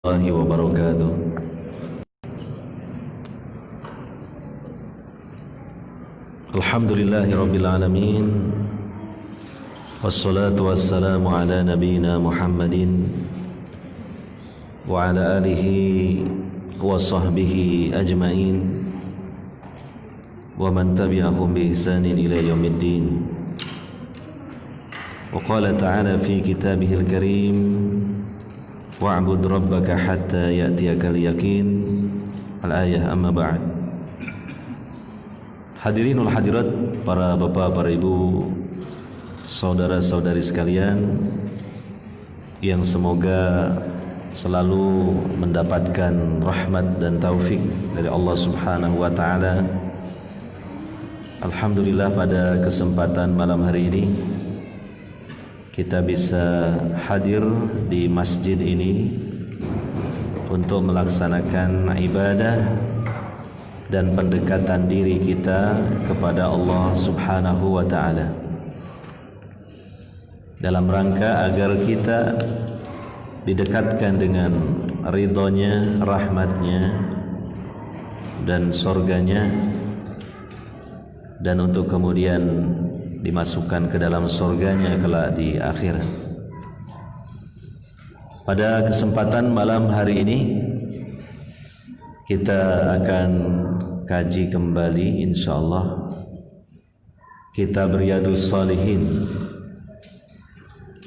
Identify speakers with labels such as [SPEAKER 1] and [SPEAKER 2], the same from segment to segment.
[SPEAKER 1] warahmatullahi wabarakatuh. Alhamdulillahi rabbil alamin. Wassalatu wassalamu ala nabiyyina Muhammadin wa ala alihi wa sahbihi ajma'in wa man tabi'ahum bi ihsanin ila yaumiddin. Wa qala ta'ala fi kitabihil karim wa'bud rabbaka hatta ya'tiyakal yaqin. Al-ayah, amma ba'd. Hadirin wal hadirat, para bapak, para ibu, saudara-saudari sekalian yang semoga selalu mendapatkan rahmat dan taufik dari Allah Subhanahu wa taala. Alhamdulillah, pada kesempatan malam hari ini kita bisa hadir di masjid ini untuk melaksanakan ibadah dan pendekatan diri kita kepada Allah Subhanahu wa taala, dalam rangka agar kita didekatkan dengan ridhonya, rahmatnya dan surganya, dan untuk kemudian dimasukkan ke dalam surganya kelak di akhirat. Pada kesempatan malam hari ini kita akan kaji kembali insyaallah kitab Riyadhus Shalihin,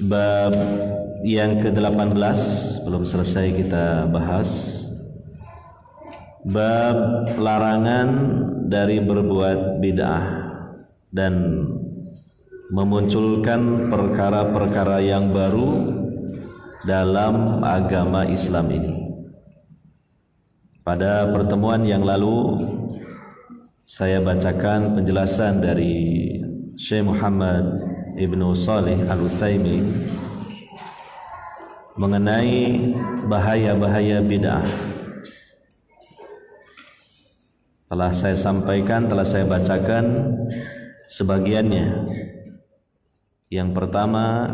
[SPEAKER 1] bab yang ke-18 belum selesai kita bahas, bab larangan dari berbuat bid'ah dan memunculkan perkara-perkara yang baru dalam agama Islam ini. Pada pertemuan yang lalu saya bacakan penjelasan dari Syekh Muhammad Ibnu Shalih Al-Utsaimin mengenai bahaya-bahaya bid'ah. Telah saya sampaikan, telah saya bacakan sebagiannya. Yang pertama,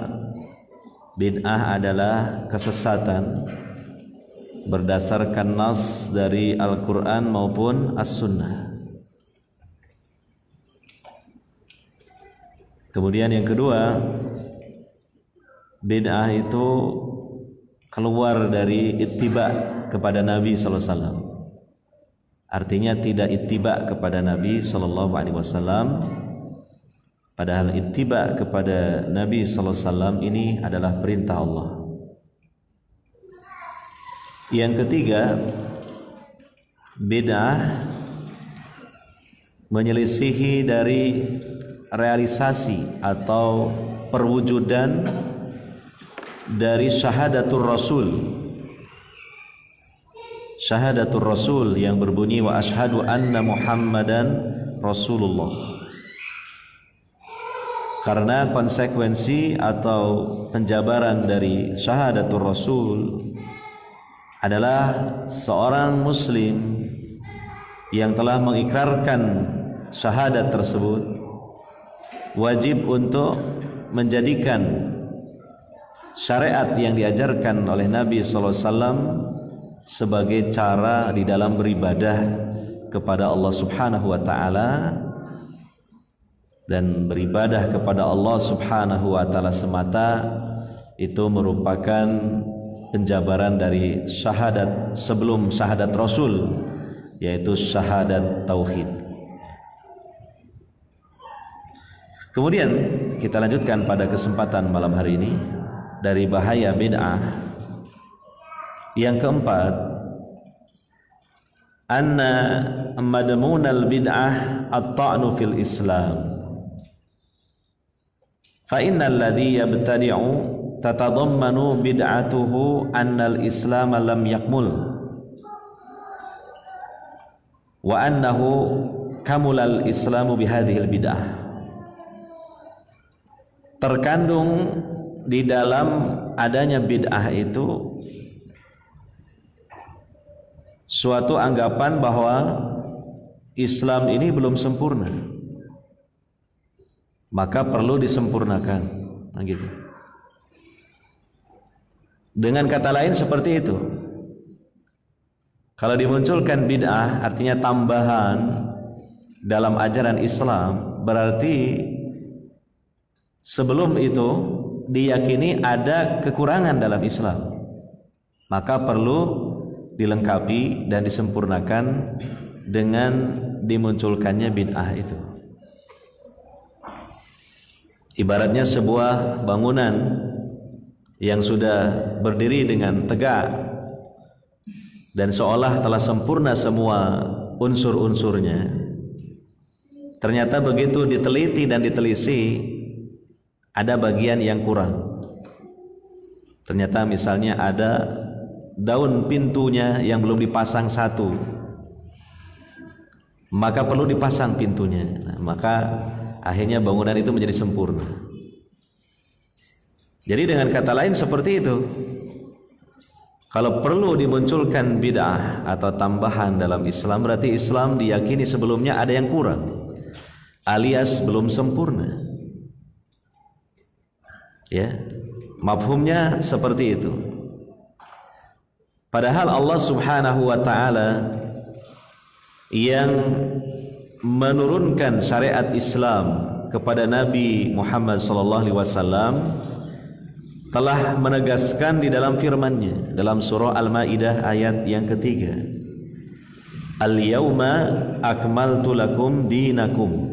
[SPEAKER 1] bid'ah adalah kesesatan berdasarkan nas dari Al-Quran maupun As-Sunnah. Kemudian yang kedua, bid'ah itu keluar dari ittiba kepada Nabi sallallahu alaihi wasallam. Artinya tidak ittiba kepada Nabi sallallahu alaihi wasallam, padahal ittiba kepada Nabi sallallahu alaihi wasallam ini adalah perintah Allah. Yang ketiga, bid'ah menyelisihi dari realisasi atau perwujudan dari syahadatul Rasul. Syahadatul Rasul yang berbunyi wa asyhadu anna Muhammadan Rasulullah. Karena konsekuensi atau penjabaran dari syahadatul Rasul adalah seorang muslim yang telah mengikrarkan syahadat tersebut wajib untuk menjadikan syariat yang diajarkan oleh Nabi sallallahu alaihi wasallam sebagai cara di dalam beribadah kepada Allah Subhanahu wa taala, dan beribadah kepada Allah Subhanahu wa taala semata itu merupakan penjabaran dari syahadat sebelum syahadat Rasul, yaitu syahadat tauhid. Kemudian kita lanjutkan pada kesempatan malam hari ini dari bahaya bid'ah. Yang keempat, anna madmunal bid'ah at-ta'nu fil Islam. Fa innal ladzi yabtadi'u tatadammanu bid'atuhu annal Islam lam yakmul wa annahu kamulal Islamu bihadhil bid'ah. Terkandung di dalam adanya bid'ah itu suatu anggapan bahwa Islam ini belum sempurna, maka perlu disempurnakan. Nah, gitu. Dengan kata lain seperti itu, Kalau dimunculkan bid'ah artinya tambahan dalam ajaran Islam, berarti sebelum itu diyakini ada kekurangan dalam Islam, maka perlu dilengkapi dan disempurnakan dengan dimunculkannya bid'ah itu. Ibaratnya sebuah bangunan yang sudah berdiri dengan tegak dan seolah telah sempurna semua unsur-unsurnya, ternyata begitu diteliti dan ditelisi ada bagian yang kurang. Ternyata misalnya ada daun pintunya yang belum dipasang satu, maka perlu dipasang pintunya. Maka akhirnya bangunan itu menjadi sempurna. Jadi dengan kata lain seperti itu, kalau perlu dimunculkan bid'ah atau tambahan dalam Islam, berarti Islam diyakini sebelumnya ada yang kurang, alias belum sempurna. Ya, mafhumnya seperti itu. Padahal Allah Subhanahu wa ta'ala yang menurunkan syariat Islam kepada Nabi Muhammad sallallahu alaihi wasallam telah menegaskan di dalam firman-Nya dalam surah Al-Maidah ayat yang ketiga, Al-yawma akmaltu lakum dinakum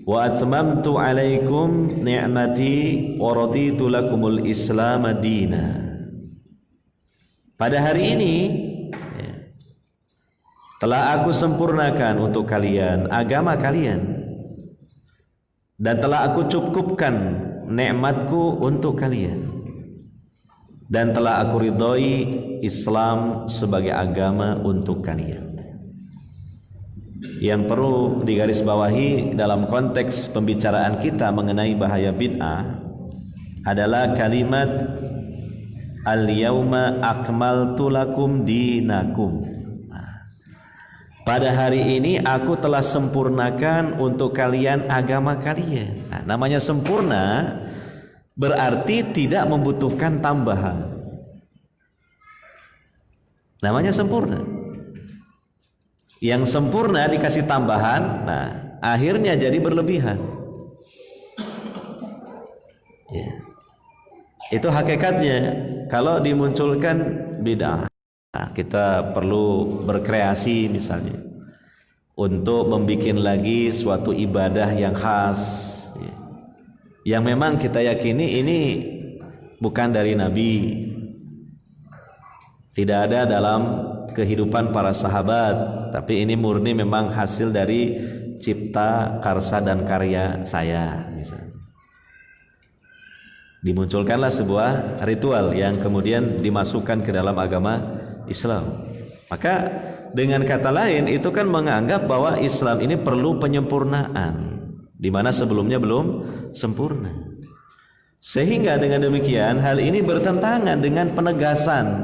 [SPEAKER 1] wa atmamtu alaikum ni'mati wa raditu lakumul islam dina. Pada hari ini telah aku sempurnakan untuk kalian agama kalian, dan telah aku cukupkan nikmatku untuk kalian, dan telah aku ridhoi Islam sebagai agama untuk kalian. Yang perlu digarisbawahi dalam konteks pembicaraan kita mengenai bahaya bid'ah adalah kalimat al-yauma akmaltu lakum dinakum. Pada hari ini aku telah sempurnakan untuk kalian agama kalian. Nah, namanya sempurna berarti tidak membutuhkan tambahan. Namanya sempurna. Yang sempurna dikasih tambahan, nah akhirnya jadi berlebihan. Ya. Itu hakikatnya. Kalau dimunculkan bid'ah, nah, kita perlu berkreasi misalnya untuk membuat lagi suatu ibadah yang khas, ya, yang memang kita yakini ini bukan dari Nabi, tidak ada dalam kehidupan para sahabat, tapi ini murni memang hasil dari cipta karsa dan karya saya misalnya. Dimunculkanlah sebuah ritual yang kemudian dimasukkan ke dalam agama Islam. Maka dengan kata lain itu kan menganggap bahwa Islam ini perlu penyempurnaan, di mana sebelumnya belum sempurna. Sehingga dengan demikian hal ini bertentangan dengan penegasan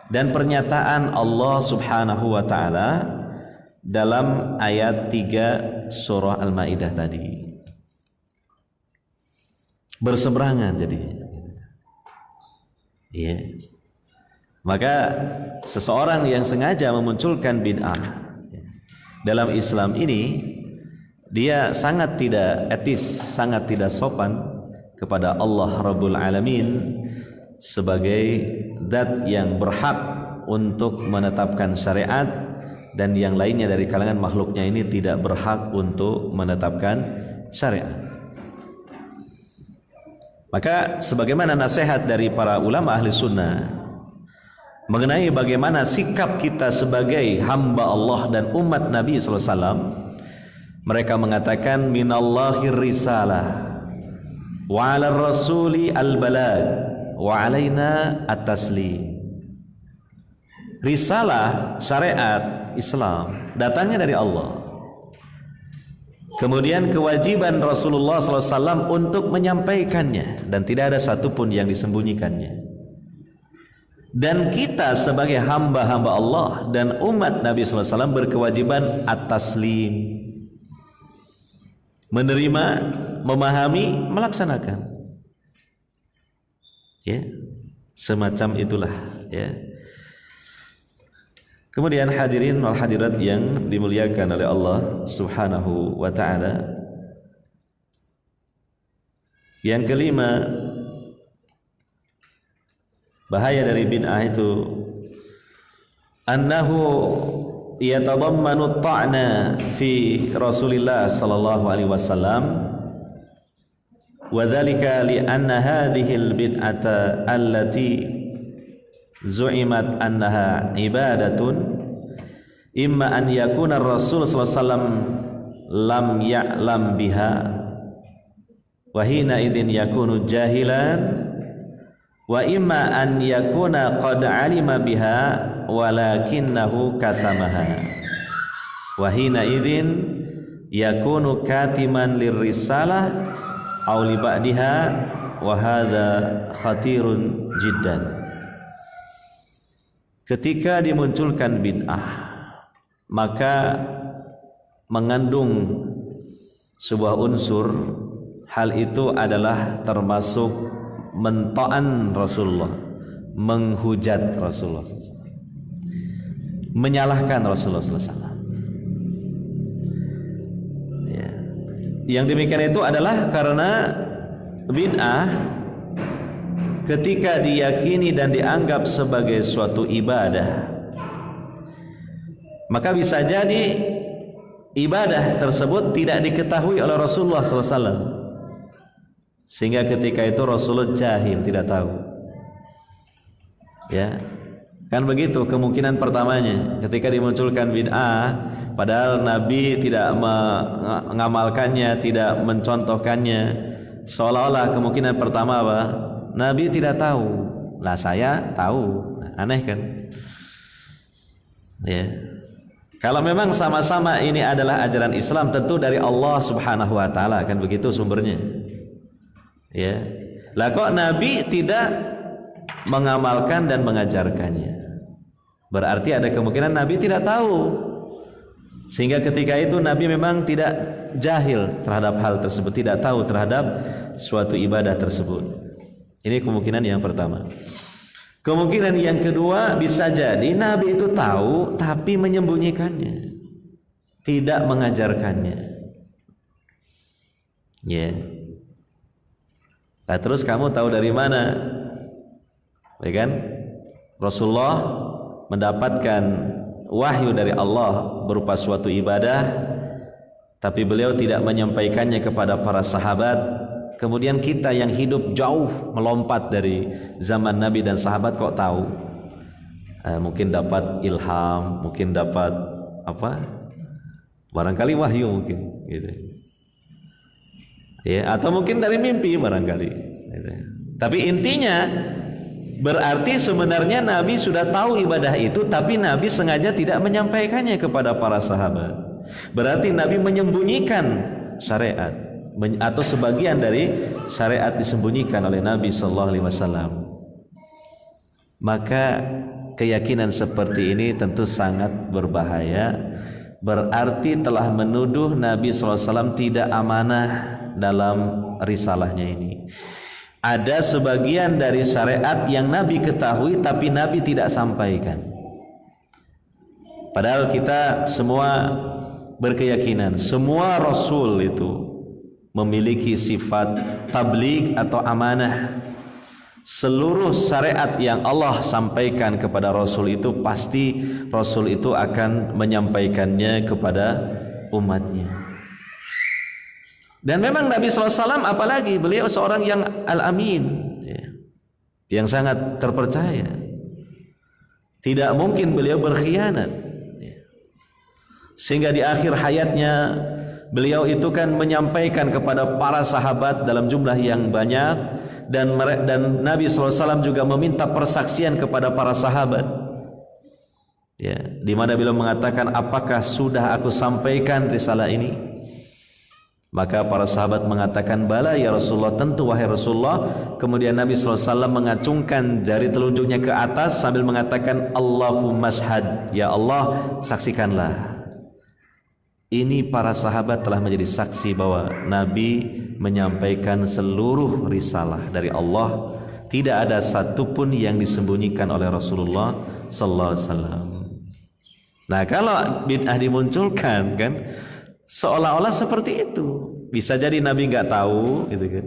[SPEAKER 1] dan pernyataan Allah Subhanahu wa ta'ala dalam ayat 3 surah Al-Maidah tadi. Berseberangan jadi. Ya. Maka seseorang yang sengaja memunculkan bid'ah dalam Islam ini, dia sangat tidak etis, sangat tidak sopan kepada Allah Rabbul Alamin sebagai zat yang berhak untuk menetapkan syariat, dan yang lainnya dari kalangan makhluknya ini tidak berhak untuk menetapkan syariat. Maka sebagaimana nasihat dari para ulama ahli sunnah mengenai bagaimana sikap kita sebagai hamba Allah dan umat Nabi SAW, mereka mengatakan minallahir risalah wa 'alar rasuli al-balagh wa 'alaina at-taslim. Risalah syariat Islam datangnya dari Allah. Kemudian kewajiban Rasulullah SAW untuk menyampaikannya, dan tidak ada satupun yang disembunyikannya. Dan kita sebagai hamba-hamba Allah dan umat Nabi SAW berkewajiban at-taslim, menerima, memahami, melaksanakan. Ya, semacam itulah. Ya. Kemudian hadirin wal hadirat yang dimuliakan oleh Allah Subhanahu wa taala, yang kelima, bahaya dari bid'ah itu annahu yatadammanu at-ta'na fi Rasulillah sallallahu alaihi wasallam, wa dzalika li anna hadhihi al-bid'ata allati zu'imat annaha ibadatun imma an yakuna ar-rasul sallallahu alaihi wasallam lam ya'lam biha wa hina idzin yakunu jahilan, wa imma an yakuna qad alima biha walakinnahu katamaha wa hina idzin yakunu katiman lirrisalah aw li ba'diha wa hadza khatirun jiddan. Ketika dimunculkan bid'ah, maka mengandung sebuah unsur, hal itu adalah termasuk mento'an Rasulullah, menghujat Rasulullah SAW, menyalahkan Rasulullah SAW. Ya. Yang demikian itu adalah karena bid'ah ketika diyakini dan dianggap sebagai suatu ibadah, maka bisa jadi ibadah tersebut tidak diketahui oleh Rasulullah SAW, sehingga ketika itu Rasulullah jahil, tidak tahu. Ya, kan begitu kemungkinan pertamanya ketika dimunculkan bid'ah, padahal Nabi tidak mengamalkannya, tidak mencontohkannya, seolah-olah kemungkinan pertama apa? Nabi tidak tahu, lah saya tahu. Aneh kan? Ya. Kalau memang sama-sama ini adalah ajaran Islam, tentu dari Allah Subhanahu wa taala, kan begitu sumbernya. Ya. Lah kok Nabi tidak mengamalkan dan mengajarkannya? Berarti ada kemungkinan Nabi tidak tahu. Sehingga ketika itu Nabi memang tidak jahil terhadap hal tersebut, tidak tahu terhadap suatu ibadah tersebut. Ini kemungkinan yang pertama. Kemungkinan yang kedua, bisa jadi Nabi itu tahu tapi menyembunyikannya, tidak mengajarkannya. Ya. Nah, terus kamu tahu dari mana? Ya kan? Rasulullah mendapatkan wahyu dari Allah berupa suatu ibadah, tapi beliau tidak menyampaikannya kepada para sahabat. Kemudian kita yang hidup jauh melompat dari zaman Nabi dan sahabat kok tahu? Mungkin dapat ilham, mungkin dapat apa? Barangkali wahyu mungkin, gitu. Ya, atau mungkin dari mimpi barangkali. Gitu. Tapi intinya berarti sebenarnya Nabi sudah tahu ibadah itu, tapi Nabi sengaja tidak menyampaikannya kepada para sahabat. Berarti Nabi menyembunyikan syariat, atau sebagian dari syariat disembunyikan oleh Nabi SAW. Maka keyakinan seperti ini tentu sangat berbahaya. Berarti telah menuduh Nabi SAW tidak amanah dalam risalahnya ini. Ada sebagian dari syariat yang Nabi ketahui tapi Nabi tidak sampaikan. Padahal kita semua berkeyakinan semua Rasul itu memiliki sifat tabligh atau amanah. Seluruh syariat yang Allah sampaikan kepada Rasul itu pasti Rasul itu akan menyampaikannya kepada umatnya. Dan memang Nabi SAW, apalagi beliau seorang yang al-amin, yang sangat terpercaya. Tidak mungkin beliau berkhianat. Sehingga di akhir hayatnya beliau itu kan menyampaikan kepada para sahabat dalam jumlah yang banyak, dan Nabi SAW juga meminta persaksian kepada para sahabat. Ya, di mana beliau mengatakan, apakah sudah aku sampaikan risalah ini? Maka para sahabat mengatakan, bala ya Rasulullah, tentu wahai Rasulullah. Kemudian Nabi SAW mengacungkan jari telunjuknya ke atas sambil mengatakan, Allahumma shahad, ya Allah saksikanlah. Ini para sahabat telah menjadi saksi bahwa Nabi menyampaikan seluruh risalah dari Allah. Tidak ada satupun yang disembunyikan oleh Rasulullah sallallahu alaihi wasallam. Nah, kalau bid'ah dimunculkan kan seolah-olah seperti itu. Bisa jadi Nabi nggak tahu gitu kan.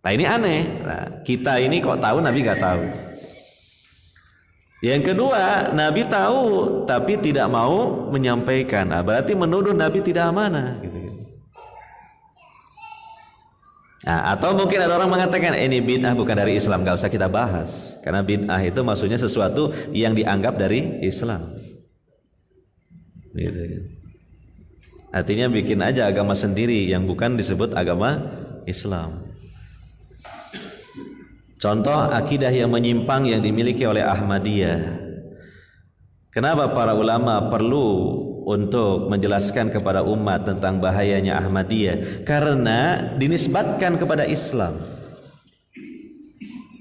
[SPEAKER 1] Nah, ini aneh. Nah, kita ini kok tahu Nabi nggak tahu. Yang kedua, Nabi tahu tapi tidak mau menyampaikan. Nah, berarti menuduh Nabi tidak amanah gitu kan. Nah, atau mungkin ada orang mengatakan ini bid'ah bukan dari Islam, nggak usah kita bahas. Karena bid'ah itu maksudnya sesuatu yang dianggap dari Islam. Gitu. Artinya bikin aja agama sendiri yang bukan disebut agama Islam. Contoh akidah yang menyimpang yang dimiliki oleh Ahmadiyah. Kenapa para ulama perlu untuk menjelaskan kepada umat tentang bahayanya Ahmadiyah? Karena dinisbatkan kepada Islam.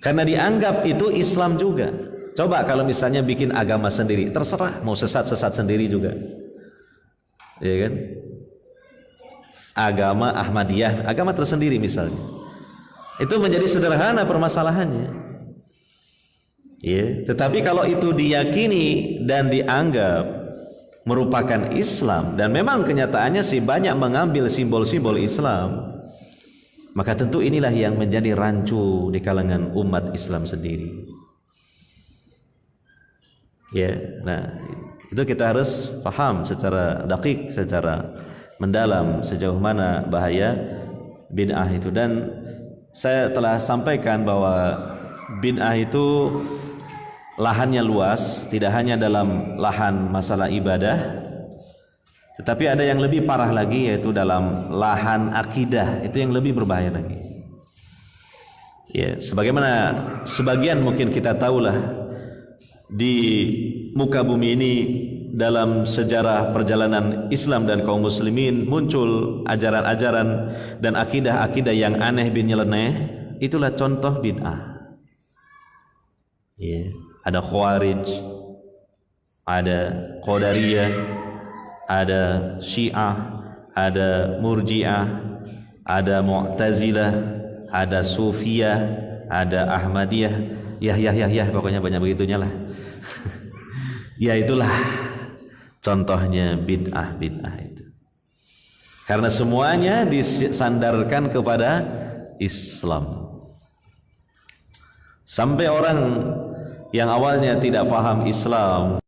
[SPEAKER 1] Karena dianggap itu Islam juga. Coba kalau misalnya bikin agama sendiri, terserah mau sesat-sesat sendiri juga. Ya kan? Agama Ahmadiyah, agama tersendiri misalnya. Itu menjadi sederhana permasalahannya. Ya, tetapi kalau itu diyakini dan dianggap merupakan Islam dan memang kenyataannya sih banyak mengambil simbol-simbol Islam, maka tentu inilah yang menjadi rancu di kalangan umat Islam sendiri. Ya, nah itu kita harus paham secara dakik, secara mendalam sejauh mana bahaya bid'ah itu. Dan saya telah sampaikan bahwa bid'ah itu lahannya luas, tidak hanya dalam lahan masalah ibadah, tetapi ada yang lebih parah lagi, yaitu dalam lahan akidah. Itu yang lebih berbahaya lagi. Ya, sebagaimana sebagian mungkin kita tahulah di muka bumi ini dalam sejarah perjalanan Islam dan kaum muslimin muncul ajaran-ajaran dan akidah-akidah yang aneh bin nyeleneh. Itulah contoh bid'ah. Ya, ada Khawarij, ada Qadariyah, ada Syiah, ada Murji'ah, ada Mu'tazilah, ada Sufiyah, ada Ahmadiyah. Ya, pokoknya banyak begitunya lah. Ya, itulah contohnya bid'ah itu. Karena semuanya disandarkan kepada Islam. Sampai orang yang awalnya tidak paham Islam,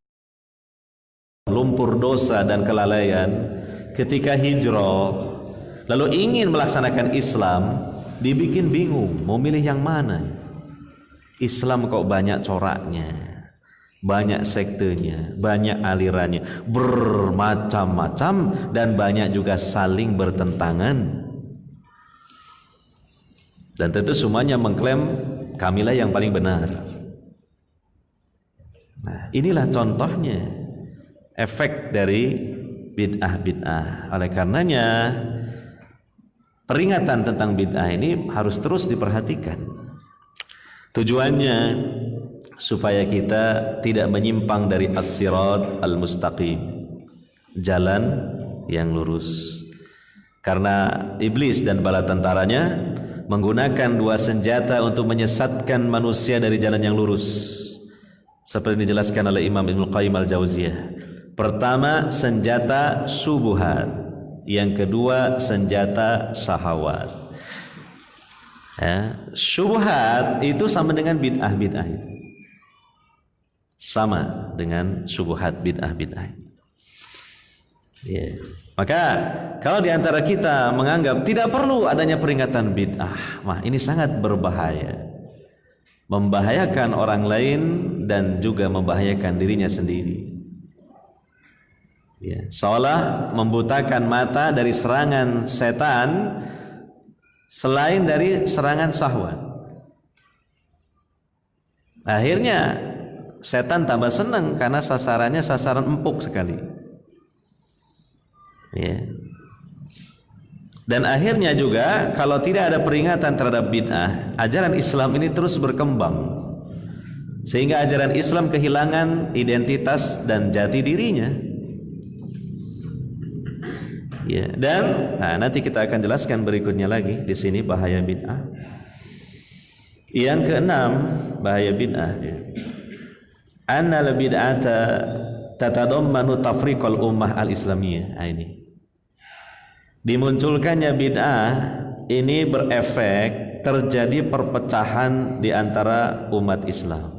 [SPEAKER 1] lumpur dosa dan kelalaian, ketika hijrah lalu ingin melaksanakan Islam, dibikin bingung mau milih yang mana. Islam kok banyak coraknya, banyak sektenya, banyak alirannya, bermacam-macam, dan banyak juga saling bertentangan. Dan tentu semuanya mengklaim kamilah yang paling benar. Nah, inilah contohnya efek dari bid'ah. Oleh karenanya peringatan tentang bid'ah ini harus terus diperhatikan. Tujuannya supaya kita tidak menyimpang dari as-sirat al-mustaqim, jalan yang lurus. Karena iblis dan bala tentaranya menggunakan dua senjata untuk menyesatkan manusia dari jalan yang lurus, seperti dijelaskan oleh Imam Ibnu Qayyim al-Jauziyah. Pertama, senjata subuhat. Yang kedua, senjata syahwat. Ya, syubhat itu sama dengan bid'ah itu. Sama dengan syubhat bid'ah. Ya. Maka kalau diantara kita menganggap tidak perlu adanya peringatan bid'ah, wah ini sangat berbahaya, membahayakan orang lain dan juga membahayakan dirinya sendiri. Ya, seolah membutakan mata dari serangan setan selain dari serangan syahwat. Akhirnya setan tambah senang karena sasarannya sasaran empuk sekali. Ya. Dan akhirnya juga kalau tidak ada peringatan terhadap bid'ah, ajaran Islam ini terus berkembang sehingga ajaran Islam kehilangan identitas dan jati dirinya. Ya, dan nanti kita akan jelaskan berikutnya lagi di sini bahaya bid'ah. Yang keenam, bahaya bid'ah. Annal bid'ata tatadammanu tafriqal ummah al-islamiyah. Ini dimunculkannya bid'ah ini berefek terjadi perpecahan di antara umat Islam.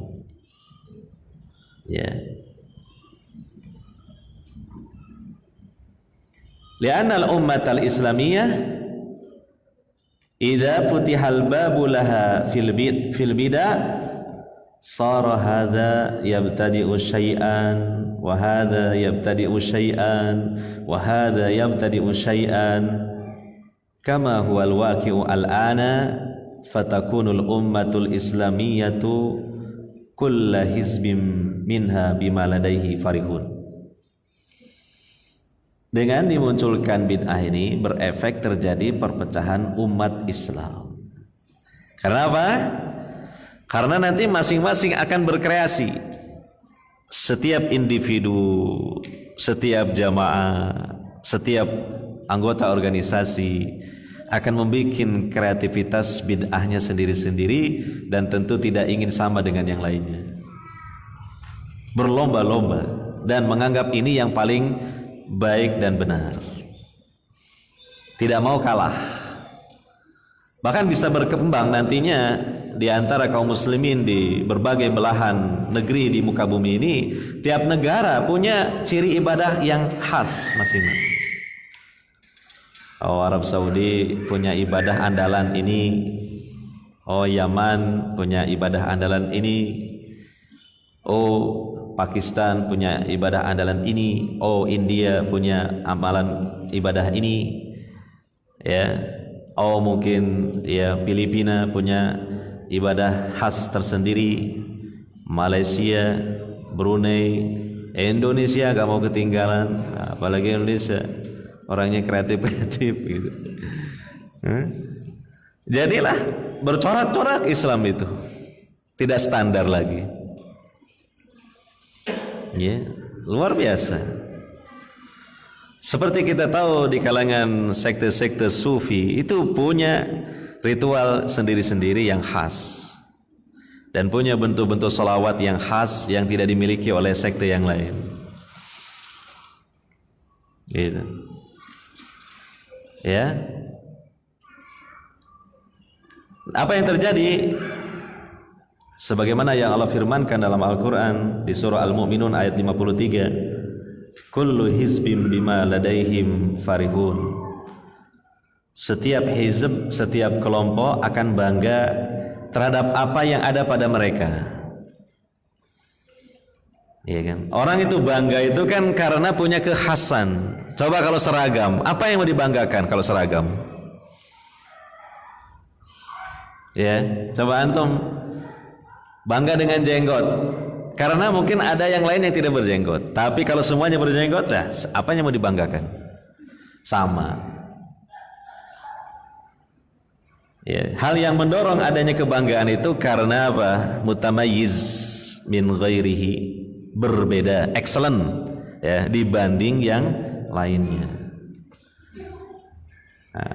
[SPEAKER 1] Ya. Li'anna al-ummat al-islamiyah idza futihal babu laha fil bid'ah sara hadza yabtadi'u syai'an wa hadza yabtadi'u syai'an wa hadza yabtadi'u syai'an kama huwa al-waqi'u al-ana fatakunul ummatul islamiyatu kulla hizbin minha bima ladaihi farihun. Dengan dimunculkan bid'ah ini berefek terjadi perpecahan umat Islam. Karena apa? Karena nanti masing-masing akan berkreasi. Setiap individu, setiap jamaah, setiap anggota organisasi akan membuat kreativitas bid'ahnya sendiri-sendiri dan tentu tidak ingin sama dengan yang lainnya. Berlomba-lomba dan menganggap ini yang paling baik dan benar. Tidak mau kalah. Bahkan bisa berkembang nantinya di antara kaum muslimin di berbagai belahan negeri di muka bumi ini, tiap negara punya ciri ibadah yang khas masing-masing. Oh, Arab Saudi punya ibadah andalan ini. Oh, Yaman punya ibadah andalan ini. Oh, Pakistan punya ibadah andalan ini. Oh, India punya amalan ibadah ini. Ya. Oh, mungkin ya Filipina punya ibadah khas tersendiri. Malaysia, Brunei, Indonesia gak mau ketinggalan, apalagi Indonesia orangnya kreatif gitu. Jadilah bercorak-corak Islam itu tidak standar lagi. Ya, luar biasa. Seperti kita tahu di kalangan sekte-sekte sufi itu punya ritual sendiri-sendiri yang khas dan punya bentuk-bentuk sholawat yang khas yang tidak dimiliki oleh sekte yang lain. Gitu. Ya. Apa yang terjadi? Sebagaimana yang Allah firmankan dalam Al-Quran di surah Al-Mu'minun ayat 53, kullu hizbim bima ladaihim farihun. Setiap hizb, setiap kelompok akan bangga terhadap apa yang ada pada mereka. Iya kan? Orang itu bangga itu kan karena punya kekhasan. Coba kalau seragam, apa yang mau dibanggakan kalau seragam? Ya, coba antum bangga dengan jenggot. Karena mungkin ada yang lain yang tidak berjenggot. Tapi kalau semuanya berjenggot, dah, apa yang mau dibanggakan? Sama. Ya, hal yang mendorong adanya kebanggaan itu karena apa? Mutamayyiz min ghairihi, berbeda, excellent ya dibanding yang lainnya. Nah,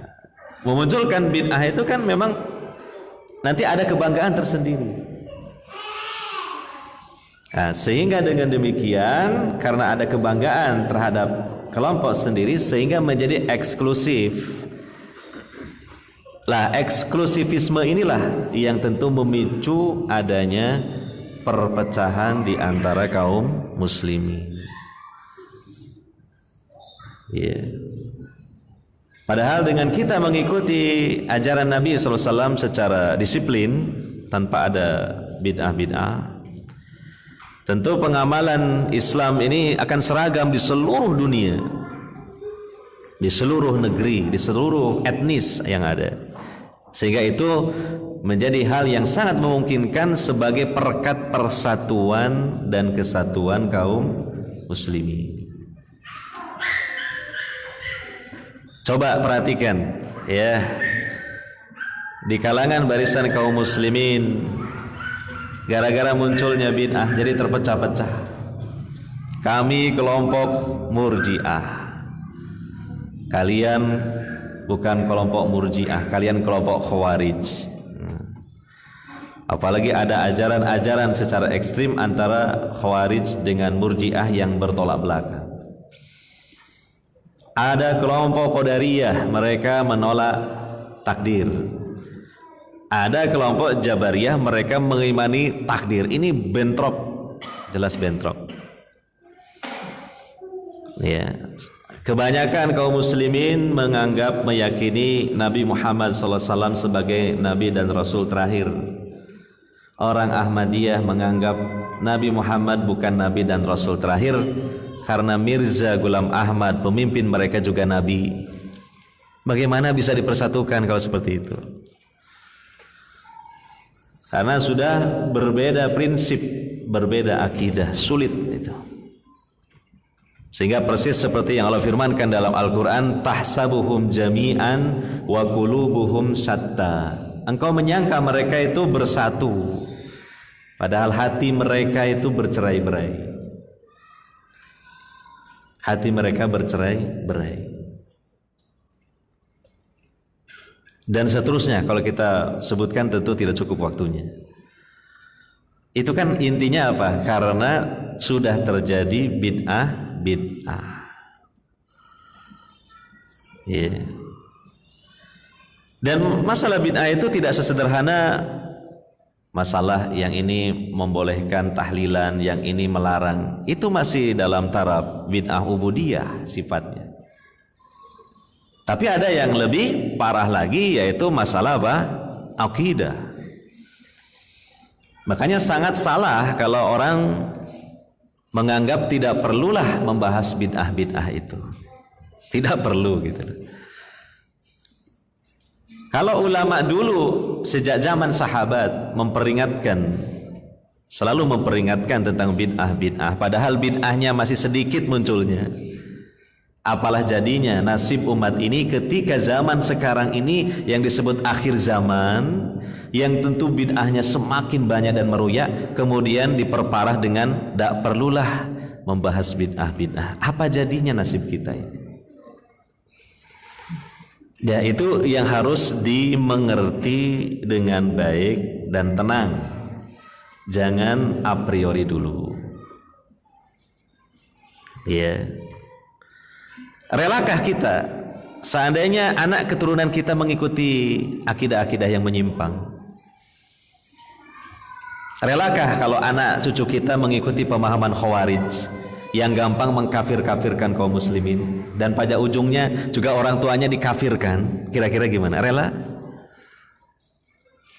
[SPEAKER 1] memunculkan bid'ah itu kan memang nanti ada kebanggaan tersendiri. Nah, sehingga dengan demikian karena ada kebanggaan terhadap kelompok sendiri sehingga menjadi eksklusif. Lah, eksklusivisme inilah yang tentu memicu adanya perpecahan di antara kaum muslimin. Yeah. Padahal dengan kita mengikuti ajaran Nabi SAW secara disiplin tanpa ada bid'ah-bid'ah, tentu pengamalan Islam ini akan seragam di seluruh dunia, di seluruh negeri, di seluruh etnis yang ada. Sehingga itu menjadi hal yang sangat memungkinkan sebagai perekat persatuan dan kesatuan kaum muslimin. Coba perhatikan ya, di kalangan barisan kaum muslimin gara-gara munculnya bid'ah jadi terpecah-pecah. Kami kelompok Murji'ah, kalian bukan kelompok Murji'ah, kalian kelompok Khawarij. Apalagi ada ajaran-ajaran secara ekstrim antara Khawarij dengan Murji'ah yang bertolak belakang. Ada kelompok Qadariyah, mereka menolak takdir. Ada kelompok Jabariyah, mereka mengimani takdir. Ini bentrok, jelas bentrok. Ya, kebanyakan kaum muslimin menganggap, meyakini Nabi Muhammad SAW sebagai Nabi dan Rasul terakhir. Orang Ahmadiyah menganggap Nabi Muhammad bukan Nabi dan Rasul terakhir, karena Mirza Ghulam Ahmad pemimpin mereka juga Nabi. Bagaimana bisa dipersatukan kalau seperti itu? Karena sudah berbeda prinsip, berbeda akidah, sulit itu. Sehingga persis seperti yang Allah firmankan dalam Al-Quran, tahsabuhum jami'an wa qulubuhum syatta. Engkau menyangka mereka itu bersatu, padahal hati mereka itu bercerai-berai. Hati mereka bercerai-berai. Dan seterusnya, kalau kita sebutkan tentu tidak cukup waktunya. Itu kan intinya apa? Karena sudah terjadi bid'ah. Yeah. Dan masalah bid'ah itu tidak sesederhana masalah yang ini membolehkan tahlilan, yang ini melarang. Itu masih dalam taraf bid'ah ubudiyah sifatnya. Tapi ada yang lebih parah lagi, yaitu masalah apa? Akidah. Makanya sangat salah kalau orang menganggap tidak perlulah membahas bid'ah itu. Tidak perlu gitu. Kalau ulama dulu sejak zaman sahabat selalu memperingatkan tentang bid'ah, padahal bid'ahnya masih sedikit munculnya. Apalah jadinya nasib umat ini ketika zaman sekarang ini yang disebut akhir zaman, yang tentu bid'ahnya semakin banyak dan meruyak, kemudian diperparah dengan tak perlulah membahas bid'ah. Apa jadinya nasib kita ini? Ya, itu yang harus dimengerti dengan baik dan tenang. Jangan a priori dulu. Ya. Relakah kita seandainya anak keturunan kita mengikuti akidah-akidah yang menyimpang? Relakah kalau anak cucu kita mengikuti pemahaman Khawarij yang gampang mengkafir-kafirkan kaum muslimin, dan pada ujungnya juga orang tuanya dikafirkan? Kira-kira gimana? Rela?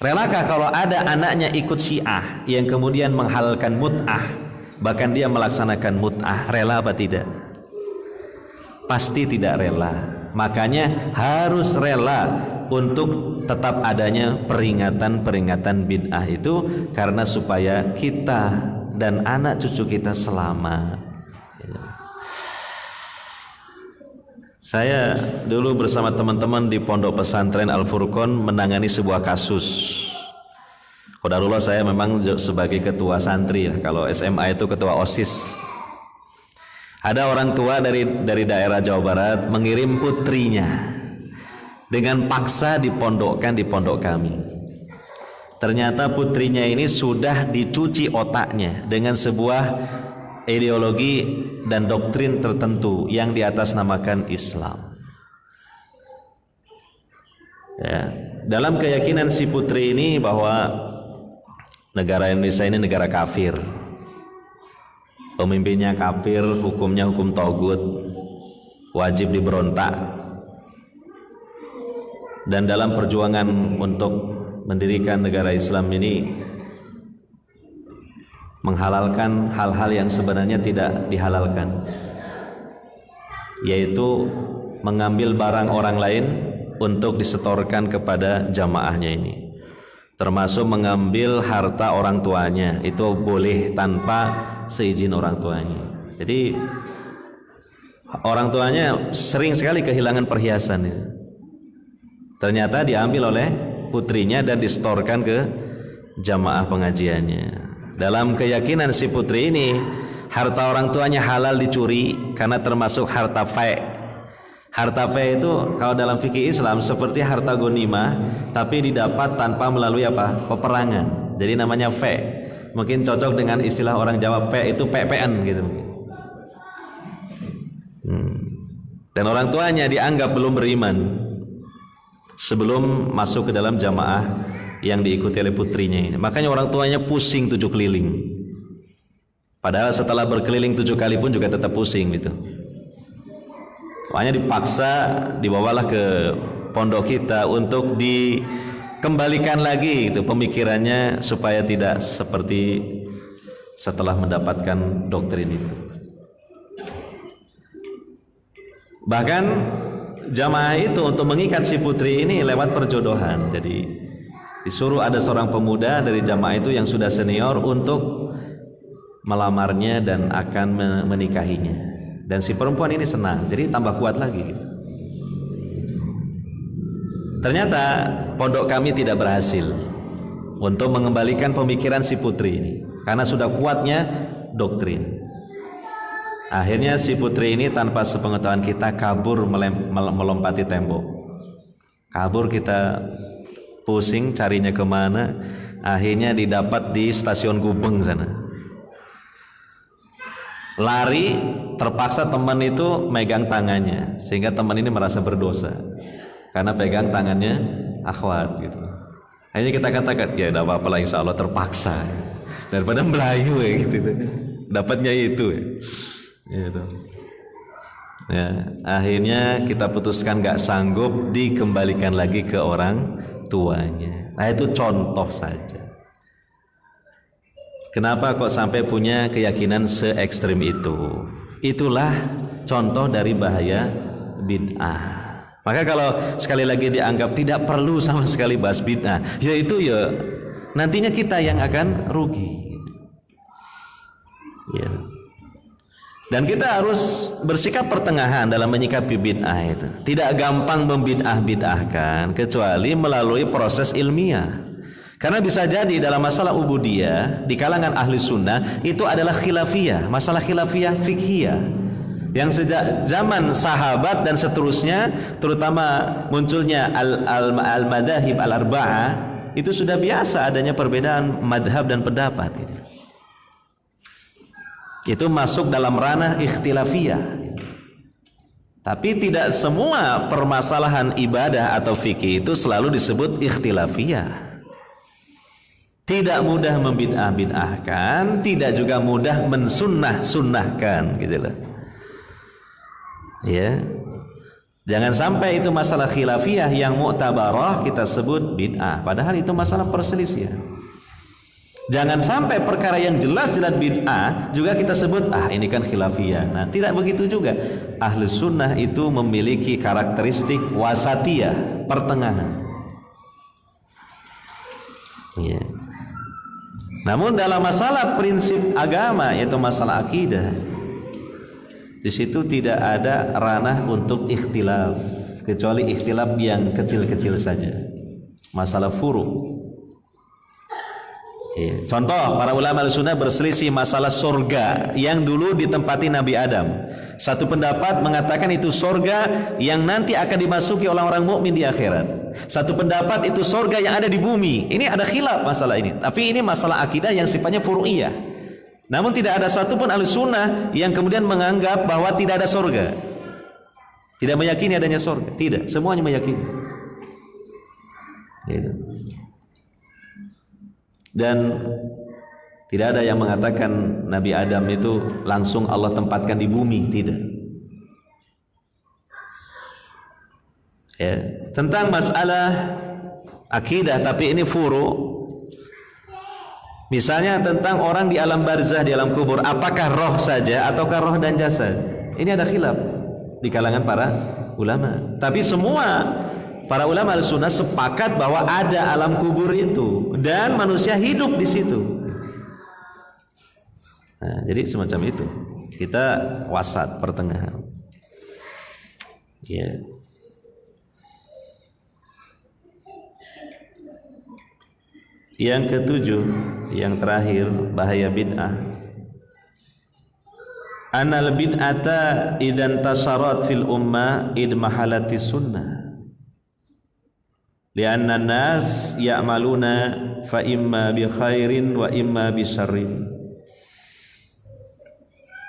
[SPEAKER 1] Relakah kalau ada anaknya ikut Syiah yang kemudian menghalalkan mut'ah, bahkan dia melaksanakan mut'ah? Rela apa tidak? Pasti tidak rela. Makanya harus rela untuk tetap adanya peringatan bid'ah itu, karena supaya kita dan anak cucu kita selamat. Saya dulu bersama teman-teman di Pondok Pesantren Al-Furqon menangani sebuah kasus. Qadarullah saya memang sebagai ketua santri, kalau SMA itu ketua OSIS. Ada orang tua dari daerah Jawa Barat mengirim putrinya dengan paksa dipondokkan di pondok kami. Ternyata putrinya ini sudah dicuci otaknya dengan sebuah ideologi dan doktrin tertentu yang diatasnamakan Islam. Ya, dalam keyakinan si putri ini bahwa negara Indonesia ini negara kafir. Pemimpinnya kafir, hukumnya hukum taugut, wajib diberontak. Dan dalam perjuangan untuk mendirikan negara Islam ini menghalalkan hal-hal yang sebenarnya tidak dihalalkan, yaitu mengambil barang orang lain untuk disetorkan kepada jamaahnya ini, termasuk mengambil harta orang tuanya. Itu boleh tanpa seizin orang tuanya. Jadi orang tuanya sering sekali kehilangan perhiasan itu. Ternyata diambil oleh putrinya dan disetorkan ke jamaah pengajiannya. Dalam keyakinan si putri ini, harta orang tuanya halal dicuri karena termasuk harta fai'. Harta fai' itu kalau dalam fikih Islam seperti harta ghanimah, tapi didapat tanpa melalui apa? Peperangan. jadi namanya fe. Mungkin cocok dengan istilah orang Jawa, pe itu pe-pean gitu. Dan orang tuanya dianggap belum beriman sebelum masuk ke dalam jamaah yang diikuti oleh putrinya ini. Makanya orang tuanya pusing 7 keliling. Padahal setelah berkeliling 7 kali pun juga tetap pusing gitu. Makanya dipaksa dibawalah ke pondok kita untuk dikembalikan lagi itu pemikirannya supaya tidak seperti setelah mendapatkan doktrin itu. Bahkan jamaah itu untuk mengikat si putri ini lewat perjodohan. Jadi disuruh ada seorang pemuda dari jamaah itu yang sudah senior untuk melamarnya dan akan menikahinya. Dan si perempuan ini senang, jadi tambah kuat lagi gitu. Ternyata pondok kami tidak berhasil untuk mengembalikan pemikiran si putri ini karena sudah kuatnya doktrin. Akhirnya si putri ini tanpa sepengetahuan kita kabur melompati tembok. Kabur, kita pusing carinya kemana. Akhirnya didapat di stasiun Gubeng sana. Lari, terpaksa teman itu megang tangannya, sehingga teman ini merasa berdosa karena pegang tangannya akhwat gitu. Akhirnya kita katakan, ya udah apa-apa lah, insya Allah terpaksa daripada melayu ya gitu. Dapatnya itu ya. Gitu. Ya, akhirnya kita putuskan gak sanggup, dikembalikan lagi ke orang tuanya. Nah itu contoh saja. Kenapa kok sampai punya keyakinan se-ekstrim itu? Itulah contoh dari bahaya bid'ah. Maka kalau sekali lagi dianggap tidak perlu sama sekali bahas bid'ah, yaitu ya nantinya kita yang akan rugi. Ya. Dan kita harus bersikap pertengahan dalam menyikapi bid'ah itu. Tidak gampang membid'ah-bid'ahkan kecuali melalui proses ilmiah. Karena bisa jadi dalam masalah ubudiyah di kalangan ahli sunnah itu adalah khilafiyah, masalah khilafiyah fikhiyah. Yang sejak zaman sahabat dan seterusnya, terutama munculnya al-madahib al-arba'ah, itu sudah biasa adanya perbedaan madhab dan pendapat gitu. Itu masuk dalam ranah ikhtilafiyah. Tapi tidak semua permasalahan ibadah atau fikih itu selalu disebut ikhtilafiyah. Tidak mudah membid'ah-bid'ahkan, tidak juga mudah mensunnah-sunnahkan gitu loh. Ya. Jangan sampai itu masalah khilafiyah yang mu'tabarah kita sebut bid'ah, padahal itu masalah perselisihan. Jangan sampai perkara yang jelas-jelas bid'ah juga kita sebut ini kan khilafiyah. Nah, tidak begitu juga. Ahlus sunnah itu memiliki karakteristik wasatiyah, pertengahan. Ya. Namun dalam masalah prinsip agama, yaitu masalah akidah, di situ tidak ada ranah untuk ikhtilaf, kecuali ikhtilaf yang kecil-kecil saja. Masalah furu'. Contoh, para ulama al-sunnah berselisih masalah surga yang dulu ditempati Nabi Adam. Satu pendapat mengatakan itu surga yang nanti akan dimasuki orang-orang mukmin di akhirat. Satu pendapat itu surga yang ada di bumi. Ini ada khilaf masalah ini. Tapi ini masalah akidah yang sifatnya furu'iyah. Namun tidak ada satupun al-sunnah yang kemudian menganggap bahwa tidak ada surga. Tidak meyakini adanya surga. Tidak, semuanya meyakini. Gitu. Dan tidak ada yang mengatakan Nabi Adam itu langsung Allah tempatkan di bumi, tidak. Ya, tentang masalah akidah tapi ini furu. Misalnya tentang orang di alam barzah, di alam kubur, apakah roh saja ataukah roh dan jasad? Ini ada khilaf di kalangan para ulama. Tapi semua para ulama al-sunnah sepakat bahwa ada alam kubur itu dan manusia hidup di situ. Nah, jadi semacam itu. Kita wasat, pertengahan. Ya. Yang ketujuh, yang terakhir, bahaya bid'ah. Anal bid'ata idan tasarat fil ummah idmahalati sunnah. Lianna nas ya'maluna fa imma bi khairin wa imma bi syarrin.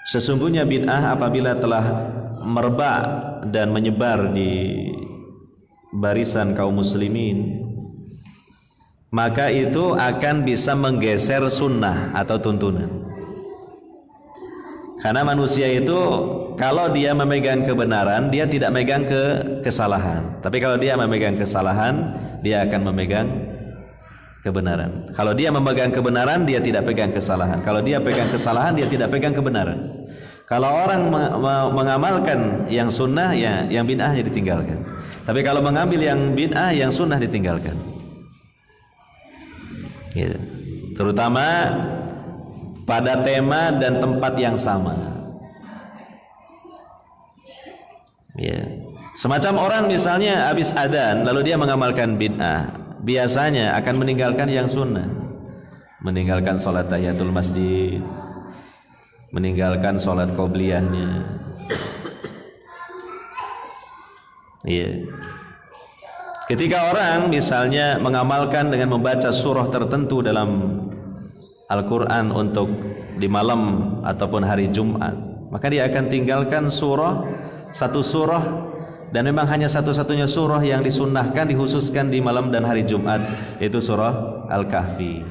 [SPEAKER 1] Sesungguhnya bid'ah apabila telah merebak dan menyebar di barisan kaum muslimin, maka itu akan bisa menggeser sunnah atau tuntunan. Karena manusia itu kalau dia memegang kebenaran, dia tidak memegang kesalahan. Tapi kalau dia memegang kesalahan, dia akan memegang kebenaran. Kalau dia memegang kebenaran, dia tidak pegang kesalahan. Kalau dia pegang kesalahan, dia tidak pegang kebenaran. Kalau orang mengamalkan yang sunnah, ya yang bid'ahnya ditinggalkan. Tapi kalau mengambil yang bid'ah, yang sunnah ditinggalkan. Gitu. Terutama pada tema dan tempat yang sama. Ya. Semacam orang misalnya habis adzan lalu dia mengamalkan bid'ah, biasanya akan meninggalkan yang sunnah, meninggalkan sholat tahiyatul masjid, meninggalkan sholat qobliyahnya. Iya. Ketika orang misalnya mengamalkan dengan membaca surah tertentu dalam Al-Quran untuk di malam ataupun hari Jumat, maka dia akan tinggalkan satu surah, dan memang hanya satu-satunya surah yang disunnahkan, dikhususkan di malam dan hari Jumat, yaitu surah Al-Kahfi.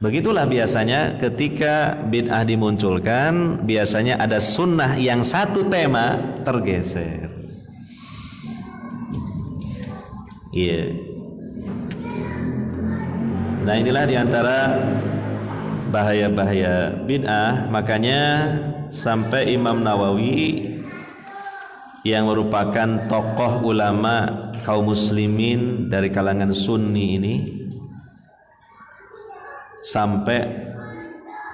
[SPEAKER 1] Begitulah biasanya ketika bid'ah dimunculkan, biasanya ada sunnah yang satu tema tergeser. Iya. Nah, inilah diantara bahaya-bahaya bid'ah. Makanya sampai Imam Nawawi yang merupakan tokoh ulama kaum muslimin dari kalangan Sunni ini sampai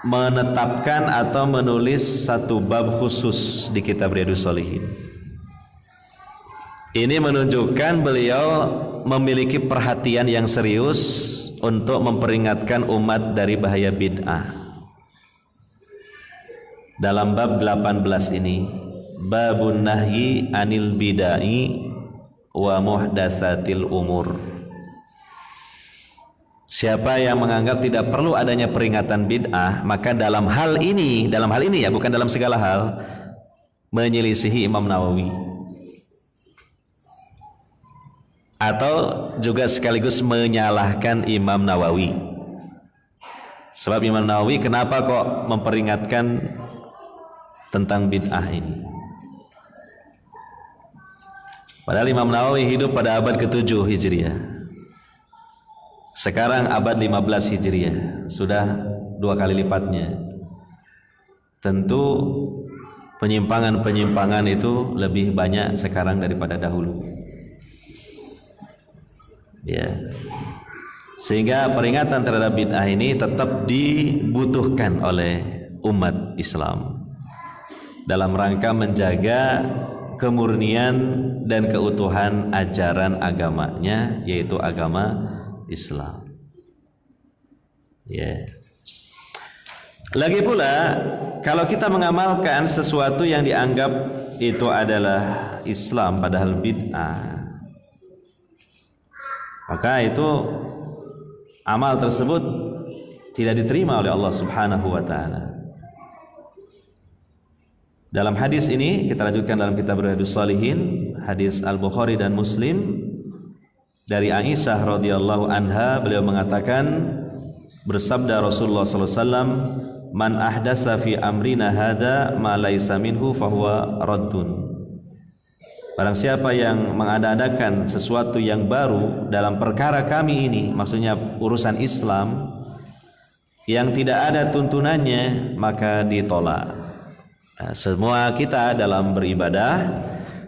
[SPEAKER 1] menetapkan atau menulis satu bab khusus di kitab Riyadhus Shalihin. Ini menunjukkan beliau memiliki perhatian yang serius untuk memperingatkan umat dari bahaya bid'ah. Dalam bab 18 ini, babun nahyi anil bid'ai wa muhdatsatil umur. Siapa yang menganggap tidak perlu adanya peringatan bid'ah, maka dalam hal ini ya, bukan dalam segala hal, menyelisihi Imam Nawawi. Atau juga sekaligus menyalahkan Imam Nawawi. Sebab Imam Nawawi kenapa kok memperingatkan tentang bid'ah ini? Padahal Imam Nawawi hidup pada abad ke-7 Hijriah. Sekarang abad 15 Hijriah, sudah 2 kali lipatnya. Tentu penyimpangan-penyimpangan itu lebih banyak sekarang daripada dahulu. Ya. Sehingga peringatan terhadap bid'ah ini tetap dibutuhkan oleh umat Islam dalam rangka menjaga kemurnian dan keutuhan ajaran agamanya, yaitu agama Islam. Ya. Lagi pula, kalau kita mengamalkan sesuatu yang dianggap itu adalah Islam padahal bid'ah, maka itu amal tersebut tidak diterima oleh Allah Subhanahu wa taala. Dalam hadis ini kita lanjutkan dalam kitab Riyadhus Shalihin, hadis Al-Bukhari dan Muslim dari Aisyah radhiyallahu anha, beliau mengatakan, bersabda Rasulullah sallallahu alaihi wasallam, man ahdatsa fi amrina hadza ma laisa minhu fahuwa raddun. Barang siapa yang mengada-adakan sesuatu yang baru dalam perkara kami ini, maksudnya urusan Islam, yang tidak ada tuntunannya, maka ditolak. Nah, semua kita dalam beribadah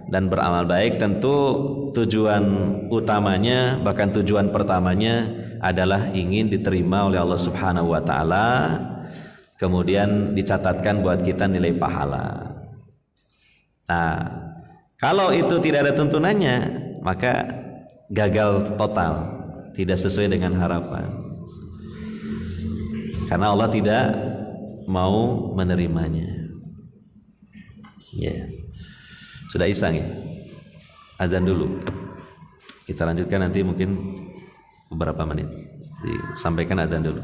[SPEAKER 1] dan beramal baik tentu tujuan utamanya, bahkan tujuan pertamanya adalah ingin diterima oleh Allah Subhanahu wa taala, kemudian dicatatkan buat kita nilai pahala. Nah, kalau itu tidak ada tuntunannya, maka gagal total, tidak sesuai dengan harapan. Karena Allah tidak mau menerimanya. Ya. Sudah isang ya? Azan dulu. Kita lanjutkan nanti mungkin beberapa menit. Disampaikan adzan dulu.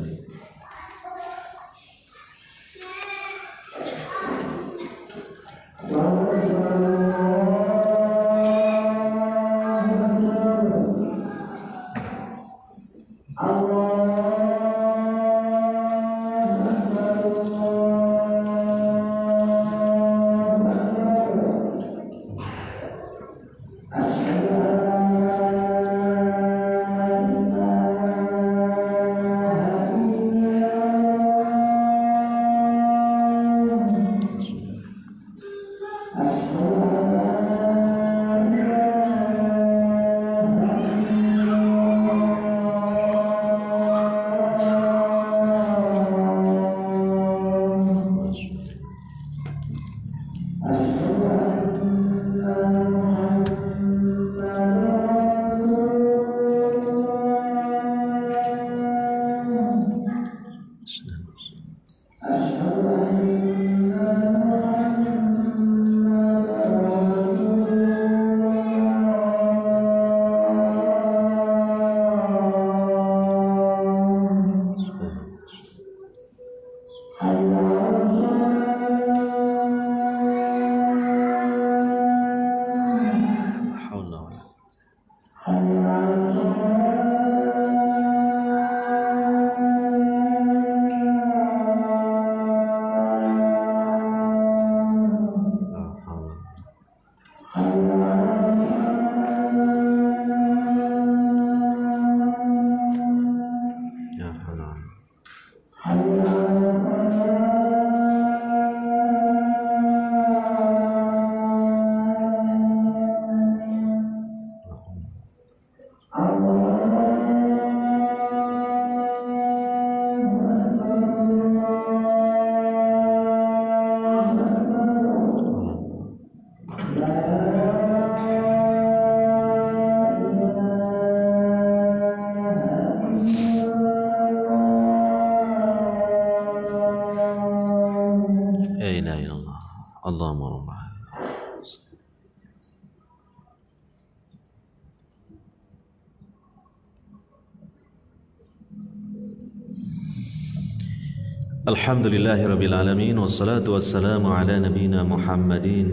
[SPEAKER 1] Alhamdulillahirabbil alamin wassalatu wassalamu ala nabiyyina Muhammadin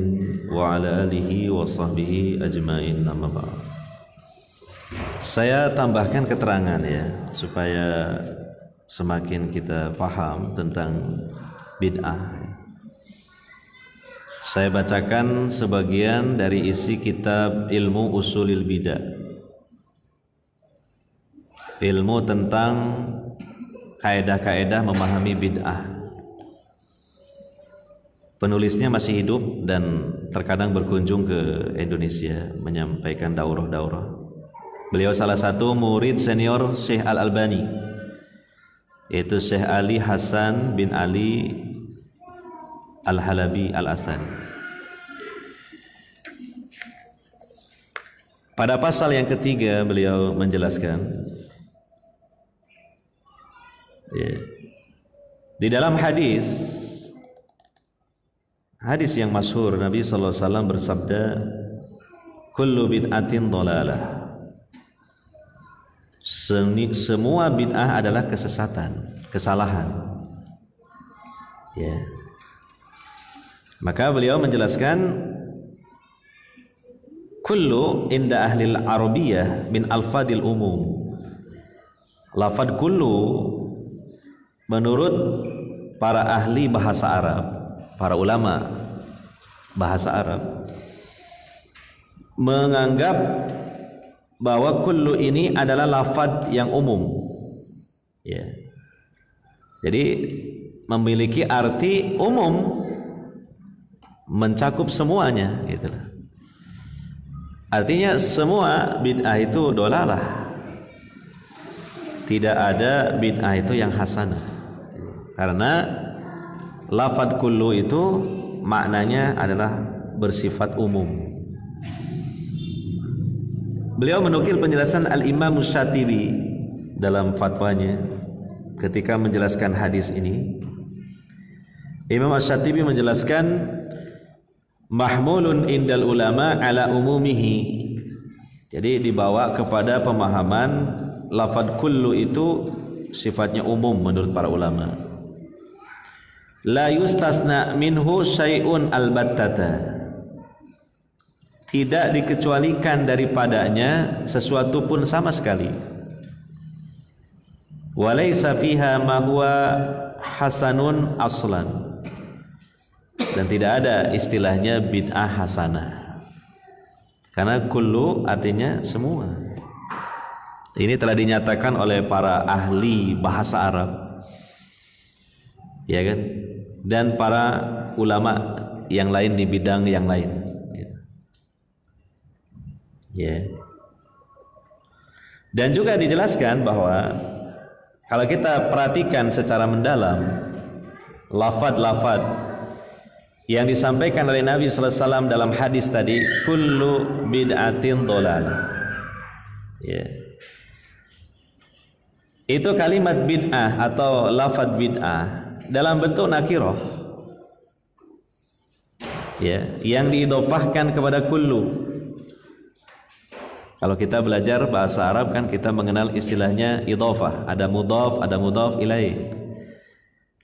[SPEAKER 1] wa ala alihi wa sahbihi ajmain, amma ba'd. Saya tambahkan keterangan ya supaya semakin kita paham tentang bid'ah. Saya bacakan sebagian dari isi kitab Ilmu Usulil Bid'ah. Ilmu tentang kaedah-kaedah memahami bid'ah. Penulisnya masih hidup dan terkadang berkunjung ke Indonesia menyampaikan daurah-daurah. Beliau salah satu murid senior Syekh Al-Albani, yaitu Syekh Ali Hasan bin Ali Al-Halabi Al-Athani. Pada pasal yang ketiga beliau menjelaskan di dalam hadis yang masyhur Nabi sallallahu alaihi wasallam bersabda, kullu bid'atin dhalalah. Semua bid'ah adalah kesesatan, kesalahan. Ya. Maka beliau menjelaskan kullu inda ahli al-arabiyyah min alfadil umum. Lafad kullu menurut para ahli bahasa Arab, para ulama bahasa Arab, menganggap bahwa kullu ini adalah lafaz yang umum. Ya. Jadi memiliki arti umum, mencakup semuanya, gitu. Artinya semua bid'ah itu dolalah. Tidak ada bid'ah itu yang hasanah. Karena lafaz kullu itu maknanya adalah bersifat umum. Beliau menukil penjelasan Al-Imam Musyatibi dalam fatwanya ketika menjelaskan hadis ini. Imam Musyatibi menjelaskan mahmulun indal ulama ala umumihi. Jadi dibawa kepada pemahaman lafadz kullu itu sifatnya umum menurut para ulama. La yustasna minhu syai'un albattata, tidak dikecualikan daripadanya sesuatu pun sama sekali. Walaysa fiha ma huwa hasanun aslan, dan tidak ada istilahnya bid'ah hasanah, karena kullu artinya semua. Ini telah dinyatakan oleh para ahli bahasa Arab, ya kan, dan para ulama yang lain di bidang yang lain, ya. Dan juga dijelaskan bahwa kalau kita perhatikan secara mendalam lafad-lafad yang disampaikan oleh Nabi sallallahu alaihi wasallam dalam hadis tadi, kullu bid'atin dhalalah, ya. Itu kalimat bid'ah atau lafad bid'ah dalam bentuk nakirah, ya, yang diidhofahkan kepada kullu. Kalau kita belajar bahasa Arab kan kita mengenal istilahnya idhofah, ada mudhaf, ada mudhaf ilaih.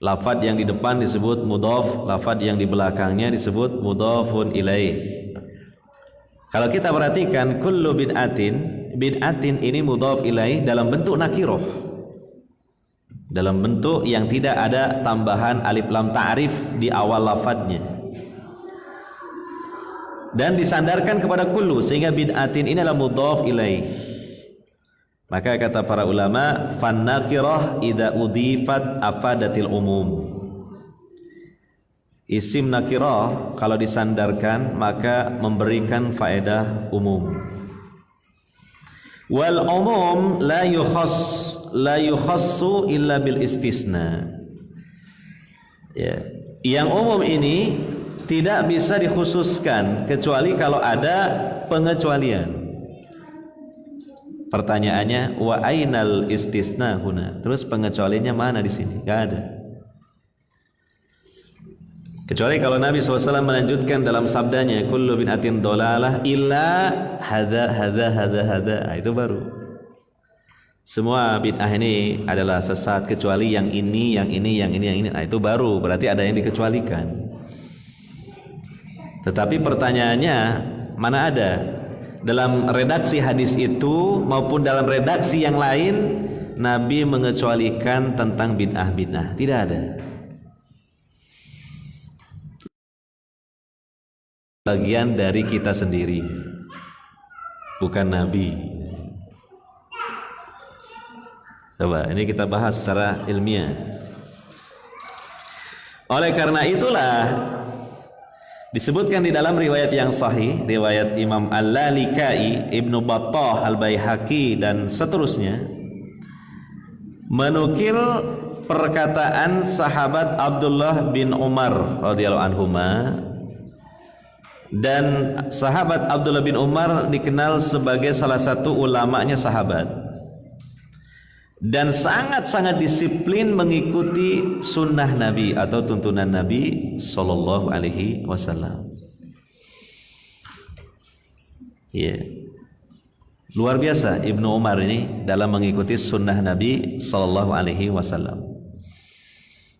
[SPEAKER 1] Lafad yang di depan disebut mudhaf, lafad yang di belakangnya disebut mudhafun ilaih. Kalau kita perhatikan kullu bid'atin, bid'atin ini mudhaf ilaih dalam bentuk nakirah, dalam bentuk yang tidak ada tambahan alif lam ta'rif di awal lafadznya, dan disandarkan kepada kullu, sehingga bid'atin ini adalah mudhaf ilaih. Maka kata para ulama, fan nakirah idza udhifat afadatil umum. Isim nakirah kalau disandarkan maka memberikan faedah umum. Wal umum la yukhassu illa bil istisna, ya. Yang umum ini tidak bisa dikhususkan kecuali kalau ada pengecualian. Pertanyaannya, wa ainal istisna huna, terus pengecualiannya mana di sini? Gak ada. Kecuali kalau Nabi SAW melanjutkan dalam sabdanya, kullu bid'atin dhalalah illa hadza, itu baru. Semua bid'ah ini adalah sesat kecuali yang ini, yang ini, yang ini, yang ini. Nah, itu baru, berarti ada yang dikecualikan. Tetapi pertanyaannya, mana ada dalam redaksi hadis itu maupun dalam redaksi yang lain Nabi mengecualikan tentang bid'ah-bid'ah? Tidak ada. Bagian dari kita sendiri, bukan Nabi. Coba ini kita bahas secara ilmiah. Oleh karena itulah disebutkan di dalam riwayat yang sahih, riwayat Imam Al-Lalikai, Ibnu Battah, Al-Baihaqi dan seterusnya, menukil perkataan sahabat Abdullah bin Umar radhiyallahu anhuma. Dan sahabat Abdullah bin Umar dikenal sebagai salah satu ulamanya sahabat, dan sangat-sangat disiplin mengikuti sunnah Nabi atau tuntunan Nabi Sallallahu Alaihi Wasallam. Ya, luar biasa Ibnu Umar ini dalam mengikuti sunnah Nabi Sallallahu Alaihi Wasallam.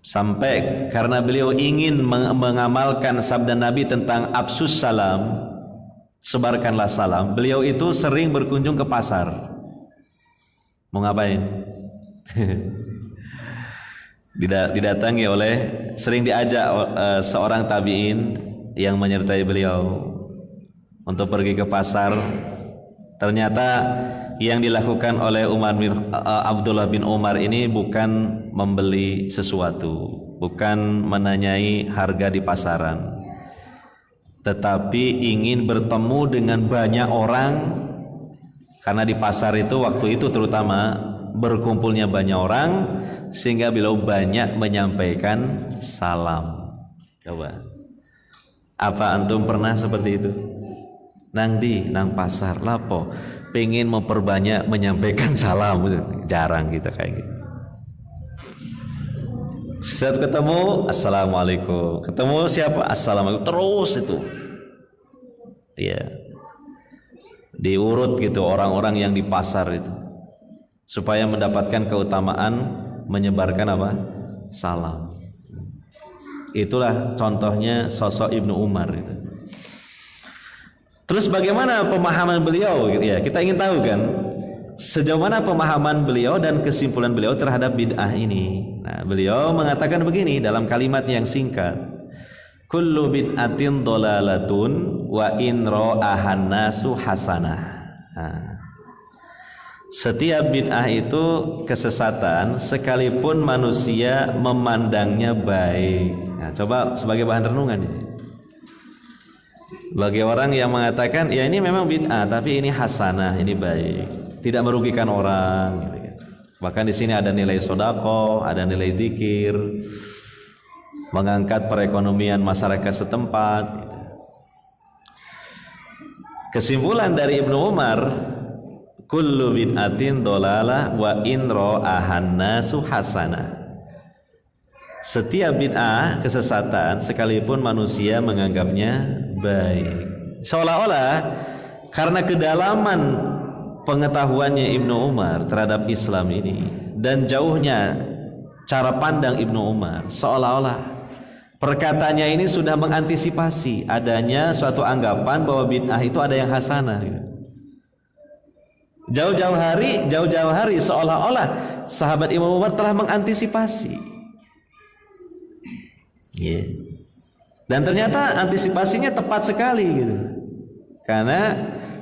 [SPEAKER 1] Sampai karena beliau ingin mengamalkan sabda Nabi tentang absus salam, sebarkanlah salam, beliau itu sering berkunjung ke pasar. Mau ngapain? Didatangi oleh, sering diajak seorang tabi'in yang menyertai beliau untuk pergi ke pasar. Ternyata yang dilakukan oleh Abdullah bin Umar ini bukan membeli sesuatu, bukan menanyai harga di pasaran, tetapi ingin bertemu dengan banyak orang, karena di pasar itu waktu itu terutama berkumpulnya banyak orang, sehingga beliau banyak menyampaikan salam. Coba, apa antum pernah seperti itu? Nang pasar lapo pengen memperbanyak menyampaikan salam, jarang kita kayak gitu. Setelah ketemu, assalamualaikum, ketemu siapa, assalamualaikum, terus itu, ya, diurut gitu orang-orang yang di pasar itu. supaya mendapatkan keutamaan menyebarkan apa? Salam. Itulah contohnya sosok Ibnu Umar itu. Terus bagaimana pemahaman beliau gitu ya? Kita ingin tahu kan sejauh mana pemahaman beliau dan kesimpulan beliau terhadap bid'ah ini. Nah, beliau mengatakan begini dalam kalimat yang singkat. Kullu bid'atin dhalalatun wa in ra'ahan nasu hasanah. Nah, setiap bid'ah itu kesesatan sekalipun manusia memandangnya baik. Nah, coba sebagai bahan renungan ini. Bagi orang yang mengatakan ya ini memang bid'ah tapi ini hasanah, ini baik, tidak merugikan orang gitu kan. Bahkan di sini ada nilai sedekah, ada nilai zikir, mengangkat perekonomian masyarakat setempat gitu. Kesimpulan dari Ibnu Umar, kullu bid'atin dhalalah wa in ra'ahan nasu hasanah. Setiap bid'ah kesesatan sekalipun manusia menganggapnya baik. Seolah-olah karena kedalaman pengetahuannya Ibnu Umar terhadap Islam ini dan jauhnya cara pandang Ibnu Umar, seolah-olah perkataannya ini sudah mengantisipasi adanya suatu anggapan bahwa bid'ah itu ada yang hasanah gitu. Jauh-jauh hari seolah-olah sahabat Ibnu Umar telah mengantisipasi. Yeah. Dan ternyata antisipasinya tepat sekali gitu. Karena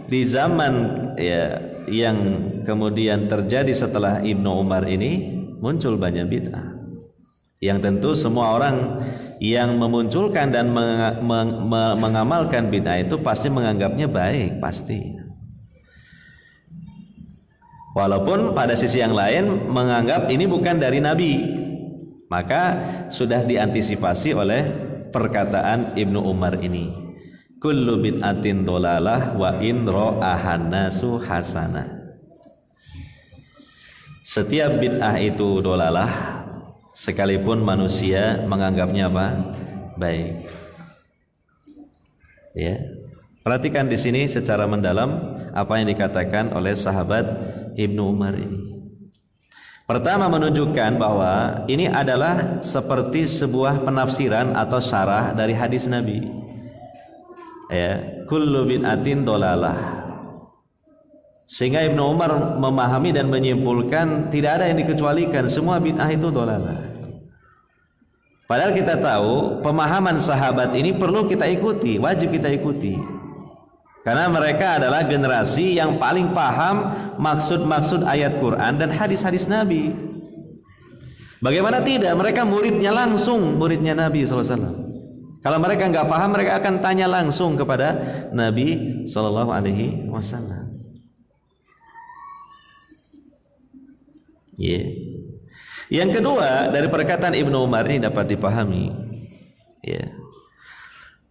[SPEAKER 1] di zaman ya yang kemudian terjadi setelah Ibnu Umar ini muncul banyak bid'ah. Yang tentu semua orang yang memunculkan dan mengamalkan bid'ah itu pasti menganggapnya baik, pasti. Walaupun pada sisi yang lain menganggap ini bukan dari Nabi, maka sudah diantisipasi oleh perkataan Ibnu Umar ini. Kullu bid'atin dhalalah wa in ra'ahan nasu hasanah. Setiap bid'ah itu dhalalah sekalipun manusia menganggapnya apa? Baik. Ya. Perhatikan di sini secara mendalam apa yang dikatakan oleh sahabat Ibnu Umar ini. Pertama menunjukkan bahwa ini adalah seperti sebuah penafsiran atau syarah dari hadis Nabi. Ya, kullu bid'atin dhalalah. Sehingga Ibnu Umar memahami dan menyimpulkan tidak ada yang dikecualikan, semua bid'ah itu dhalalah. Padahal kita tahu pemahaman sahabat ini perlu kita ikuti, wajib kita ikuti. Karena mereka adalah generasi yang paling paham maksud-maksud ayat Quran dan hadis-hadis Nabi. Bagaimana tidak? Mereka muridnya langsung, muridnya Nabi SAW. Kalau mereka nggak paham, mereka akan tanya langsung kepada Nabi SAW. Yeah. Yang kedua dari perkataan Ibnu Umar ini dapat dipahami, yeah,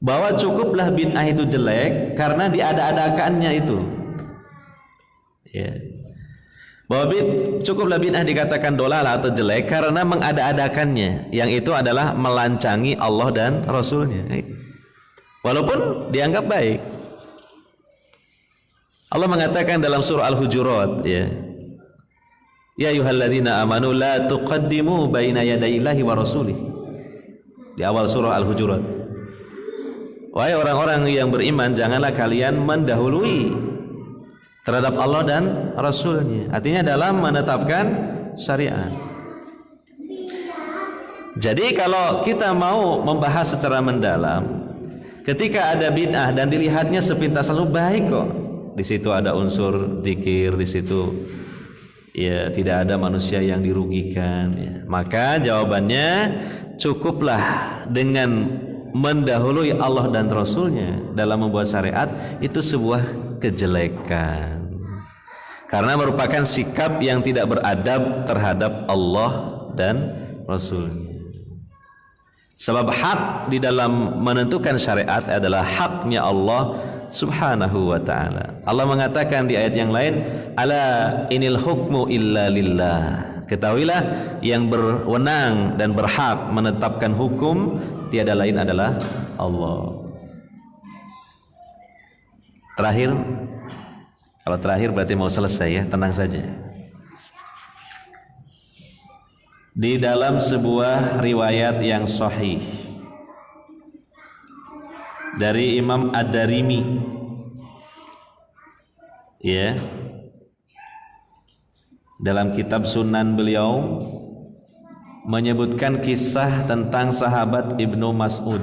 [SPEAKER 1] bahwa cukuplah bid'ah itu jelek karena diada-adakannya itu. Ya. Bahwa cukuplah bid'ah dikatakan dhalalah atau jelek karena mengada-adakannya, yang itu adalah melancangi Allah dan Rasulnya. Walaupun dianggap baik. Allah mengatakan dalam surah Al-Hujurat, ya. Ya ayyuhalladzina amanu la tuqaddimu baina yadayillahi wa rasulih. Di awal surah Al-Hujurat. Wahai orang-orang yang beriman, janganlah kalian mendahului terhadap Allah dan Rasulnya. Artinya dalam menetapkan syariat. Jadi kalau kita mau membahas secara mendalam, ketika ada bid'ah dan dilihatnya sepintas lalu baik kok, di situ ada unsur zikir, di situ ya tidak ada manusia yang dirugikan, ya. Maka jawabannya cukuplah dengan mendahului Allah dan Rasulnya dalam membuat syariat itu sebuah kejelekan karena merupakan sikap yang tidak beradab terhadap Allah dan Rasulnya. Sebab hak di dalam menentukan syariat adalah haknya Allah subhanahu wa ta'ala. Allah mengatakan di ayat yang lain, ala inil hukmu illa lillah. Ketahuilah yang berwenang dan berhak menetapkan hukum tiada lain adalah Allah. Terakhir, kalau terakhir berarti mau selesai ya, tenang saja. di dalam sebuah riwayat yang sahih dari Imam Ad-Darimi, ya, dalam kitab Sunan beliau menyebutkan kisah tentang sahabat Ibnu Mas'ud.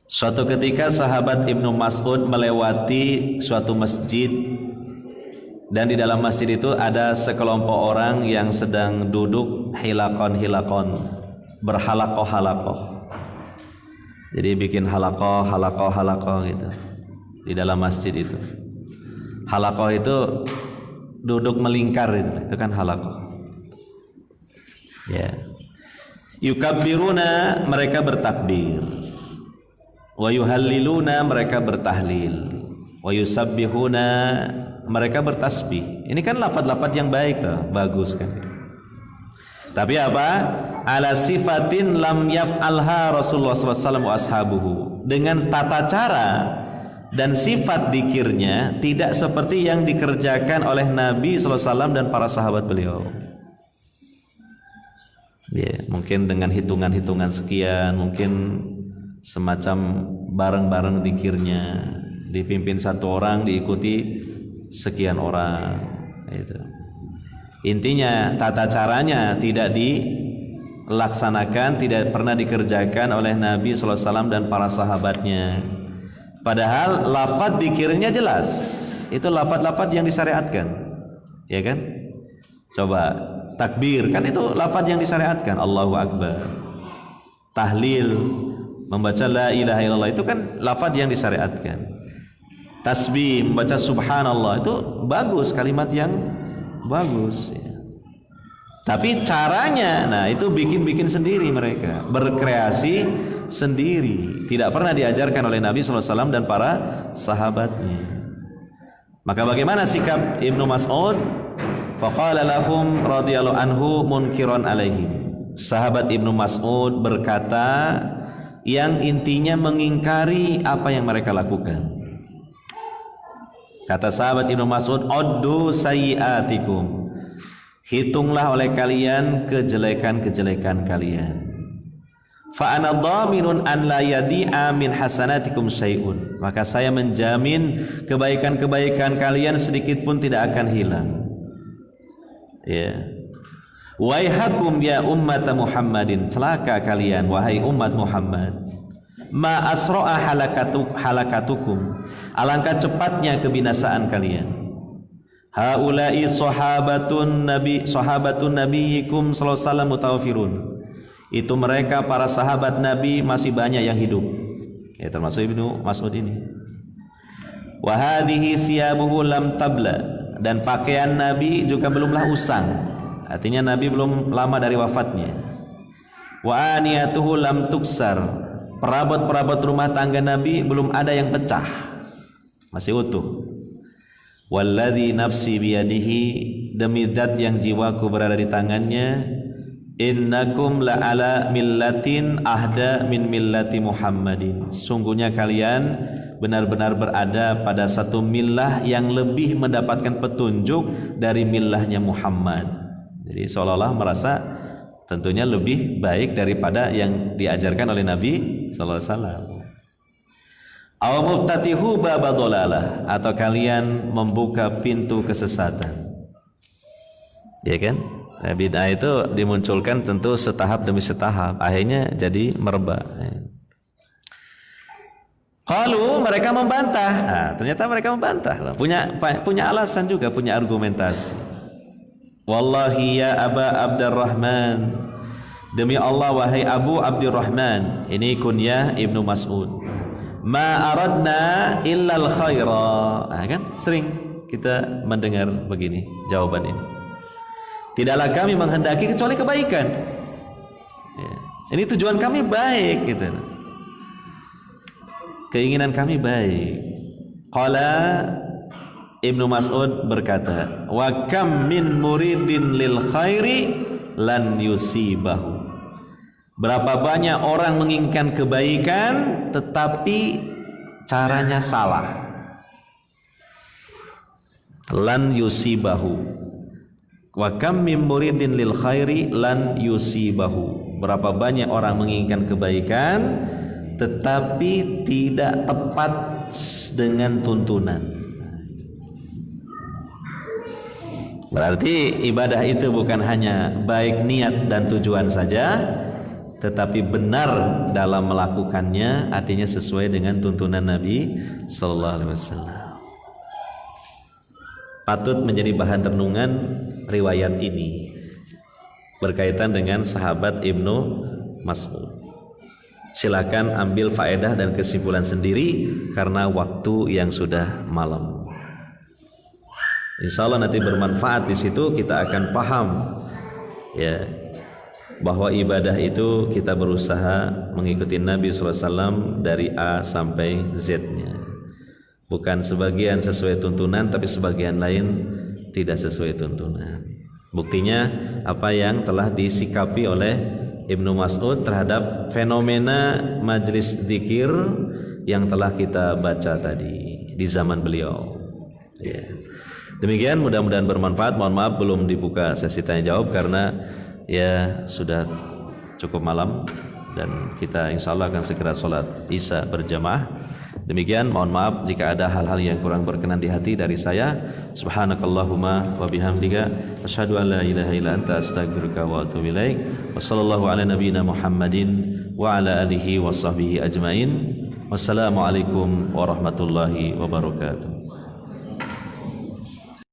[SPEAKER 1] Suatu ketika sahabat Ibnu Mas'ud melewati suatu masjid, dan di dalam masjid itu ada sekelompok orang yang sedang duduk hilakon, berhalakoh. Jadi bikin halakoh gitu di dalam masjid itu. Halakoh itu duduk melingkar, itu kan halakoh. Ya. Yukabbiruna, mereka bertakbir. Wa yuhalliluna, mereka bertahlil. Wa yusabbihuna, mereka bertasbih. Ini kan lafaz-lafaz yang baik tuh, bagus kan. Tapi apa? Ala sifatin lam yaf'alha Rasulullah SAW wa ashabuhu. Dengan tata cara dan sifat dikirnya tidak seperti yang dikerjakan oleh Nabi SAW dan para sahabat beliau. Ya, mungkin dengan hitungan-hitungan sekian, mungkin semacam bareng-bareng dikirnya, dipimpin satu orang, diikuti sekian orang. Itu. Intinya tata caranya tidak dilaksanakan, tidak pernah dikerjakan oleh Nabi SAW dan para sahabatnya. Padahal lafaz dikirnya jelas, itu lafaz-lafaz yang disyariatkan, ya kan? Coba takbir, kan itu lafaz yang disyariatkan, Allahu Akbar. Tahlil, membaca la ilaha illallah, itu kan lafaz yang disyariatkan. Tasbih, membaca subhanallah, itu bagus, kalimat yang bagus ya. Tapi caranya, nah itu bikin sendiri, mereka berkreasi sendiri, tidak pernah diajarkan oleh Nabi SAW dan para sahabatnya. Maka bagaimana sikap Ibnu Mas'ud? Faqala lahum radhiyallahu anhu munkiran alaihim. Sahabat Ibnu Mas'ud berkata yang intinya mengingkari apa yang mereka lakukan. Kata sahabat Ibnu Mas'ud, "Uddu sayyi'atikum." Hitunglah oleh kalian kejelekan-kejelekan kalian. Fa ana dhaminun an la yadi'a min hasanatikum syai'un. Maka saya menjamin kebaikan-kebaikan kalian sedikit pun tidak akan hilang. Ya. Waihakum ya ummat Muhammadin, celaka kalian wahai umat Muhammad. Ma asra'a halakatukum, alangkah cepatnya kebinasaan kalian. Haula'i sahabatun nabiyikum sallallahu alaihi wasallam mutawafirun. Itu mereka para sahabat Nabi masih banyak yang hidup. Ya, termasuk Ibnu Mas'ud ini. Wa hadhihi thiyabuhu lam tabla, dan pakaian Nabi juga belumlah usang. Artinya Nabi belum lama dari wafatnya. Wa aniyatuhu lam tuksar, perabot-perabot rumah tangga Nabi belum ada yang pecah, masih utuh. Walladzi nafsi biyadihi, demi zat yang jiwaku berada di tangannya, innakum la ala millatin ahda min millati Muhammadin. Sungguhnya kalian benar-benar berada pada satu millah yang lebih mendapatkan petunjuk dari millahnya Muhammad. Jadi seolah-olah merasa tentunya lebih baik daripada yang diajarkan oleh Nabi sallallahu alaihi wasallam. Aw muftatihu babadolalah, atau kalian membuka pintu kesesatan. Ya kan? Bid'ah itu dimunculkan tentu setahap demi setahap, akhirnya jadi merebak. Qalu, mereka membantah. Nah, ternyata mereka membantah. Punya alasan juga, punya argumentasi. Wallahi ya Aba Abdurrahman, demi Allah wahai Abu Abdurrahman, ini kunyah Ibnu Mas'ud. Ma aradna illal khaira. Nah, kan sering kita mendengar begini jawaban ini. Tidaklah kami menghendaki kecuali kebaikan. Ya. Ini tujuan kami baik gitu. Keinginan kami baik. Qala, Ibnu Mas'ud berkata, wa kam min muridin lil khairi lan yusibahu. Berapa banyak orang menginginkan kebaikan tetapi caranya salah. Lan yusibahu. Wa kam mim muridin lil khairi lan yusibahu. Berapa banyak orang menginginkan kebaikan tetapi tidak tepat dengan tuntunan. Berarti ibadah itu bukan hanya baik niat dan tujuan saja, tetapi benar dalam melakukannya, artinya sesuai dengan tuntunan Nabi sallallahu alaihi wasallam. Patut menjadi bahan renungan riwayat ini berkaitan dengan sahabat Ibnu Mas'ud. Silakan ambil faedah dan kesimpulan sendiri karena waktu yang sudah malam. Insya Allah nanti bermanfaat. Di situ kita akan paham ya bahwa ibadah itu kita berusaha mengikuti Nabi SAW dari A sampai Z-nya. Bukan sebagian sesuai tuntunan, tapi sebagian lain tidak sesuai tuntunan. Buktinya apa yang telah disikapi oleh Ibnu Mas'ud terhadap fenomena majlis zikir yang telah kita baca tadi di zaman beliau. Ya. Demikian, mudah-mudahan bermanfaat. Mohon maaf belum dibuka sesi tanya jawab karena ya sudah cukup malam dan kita insya Allah akan segera sholat isya berjamaah. Demikian, mohon maaf jika ada hal-hal yang kurang berkenan di hati dari saya. Subhanakallahumma wa bihamdika asyhadu an la ilaha illa anta astaghfiruka wa atubu ilaik. Wassallallahu ala nabiyyina Muhammadin wa ala alihi wa sahbihi ajmain. Wassalamualaikum warahmatullahi wabarakatuh.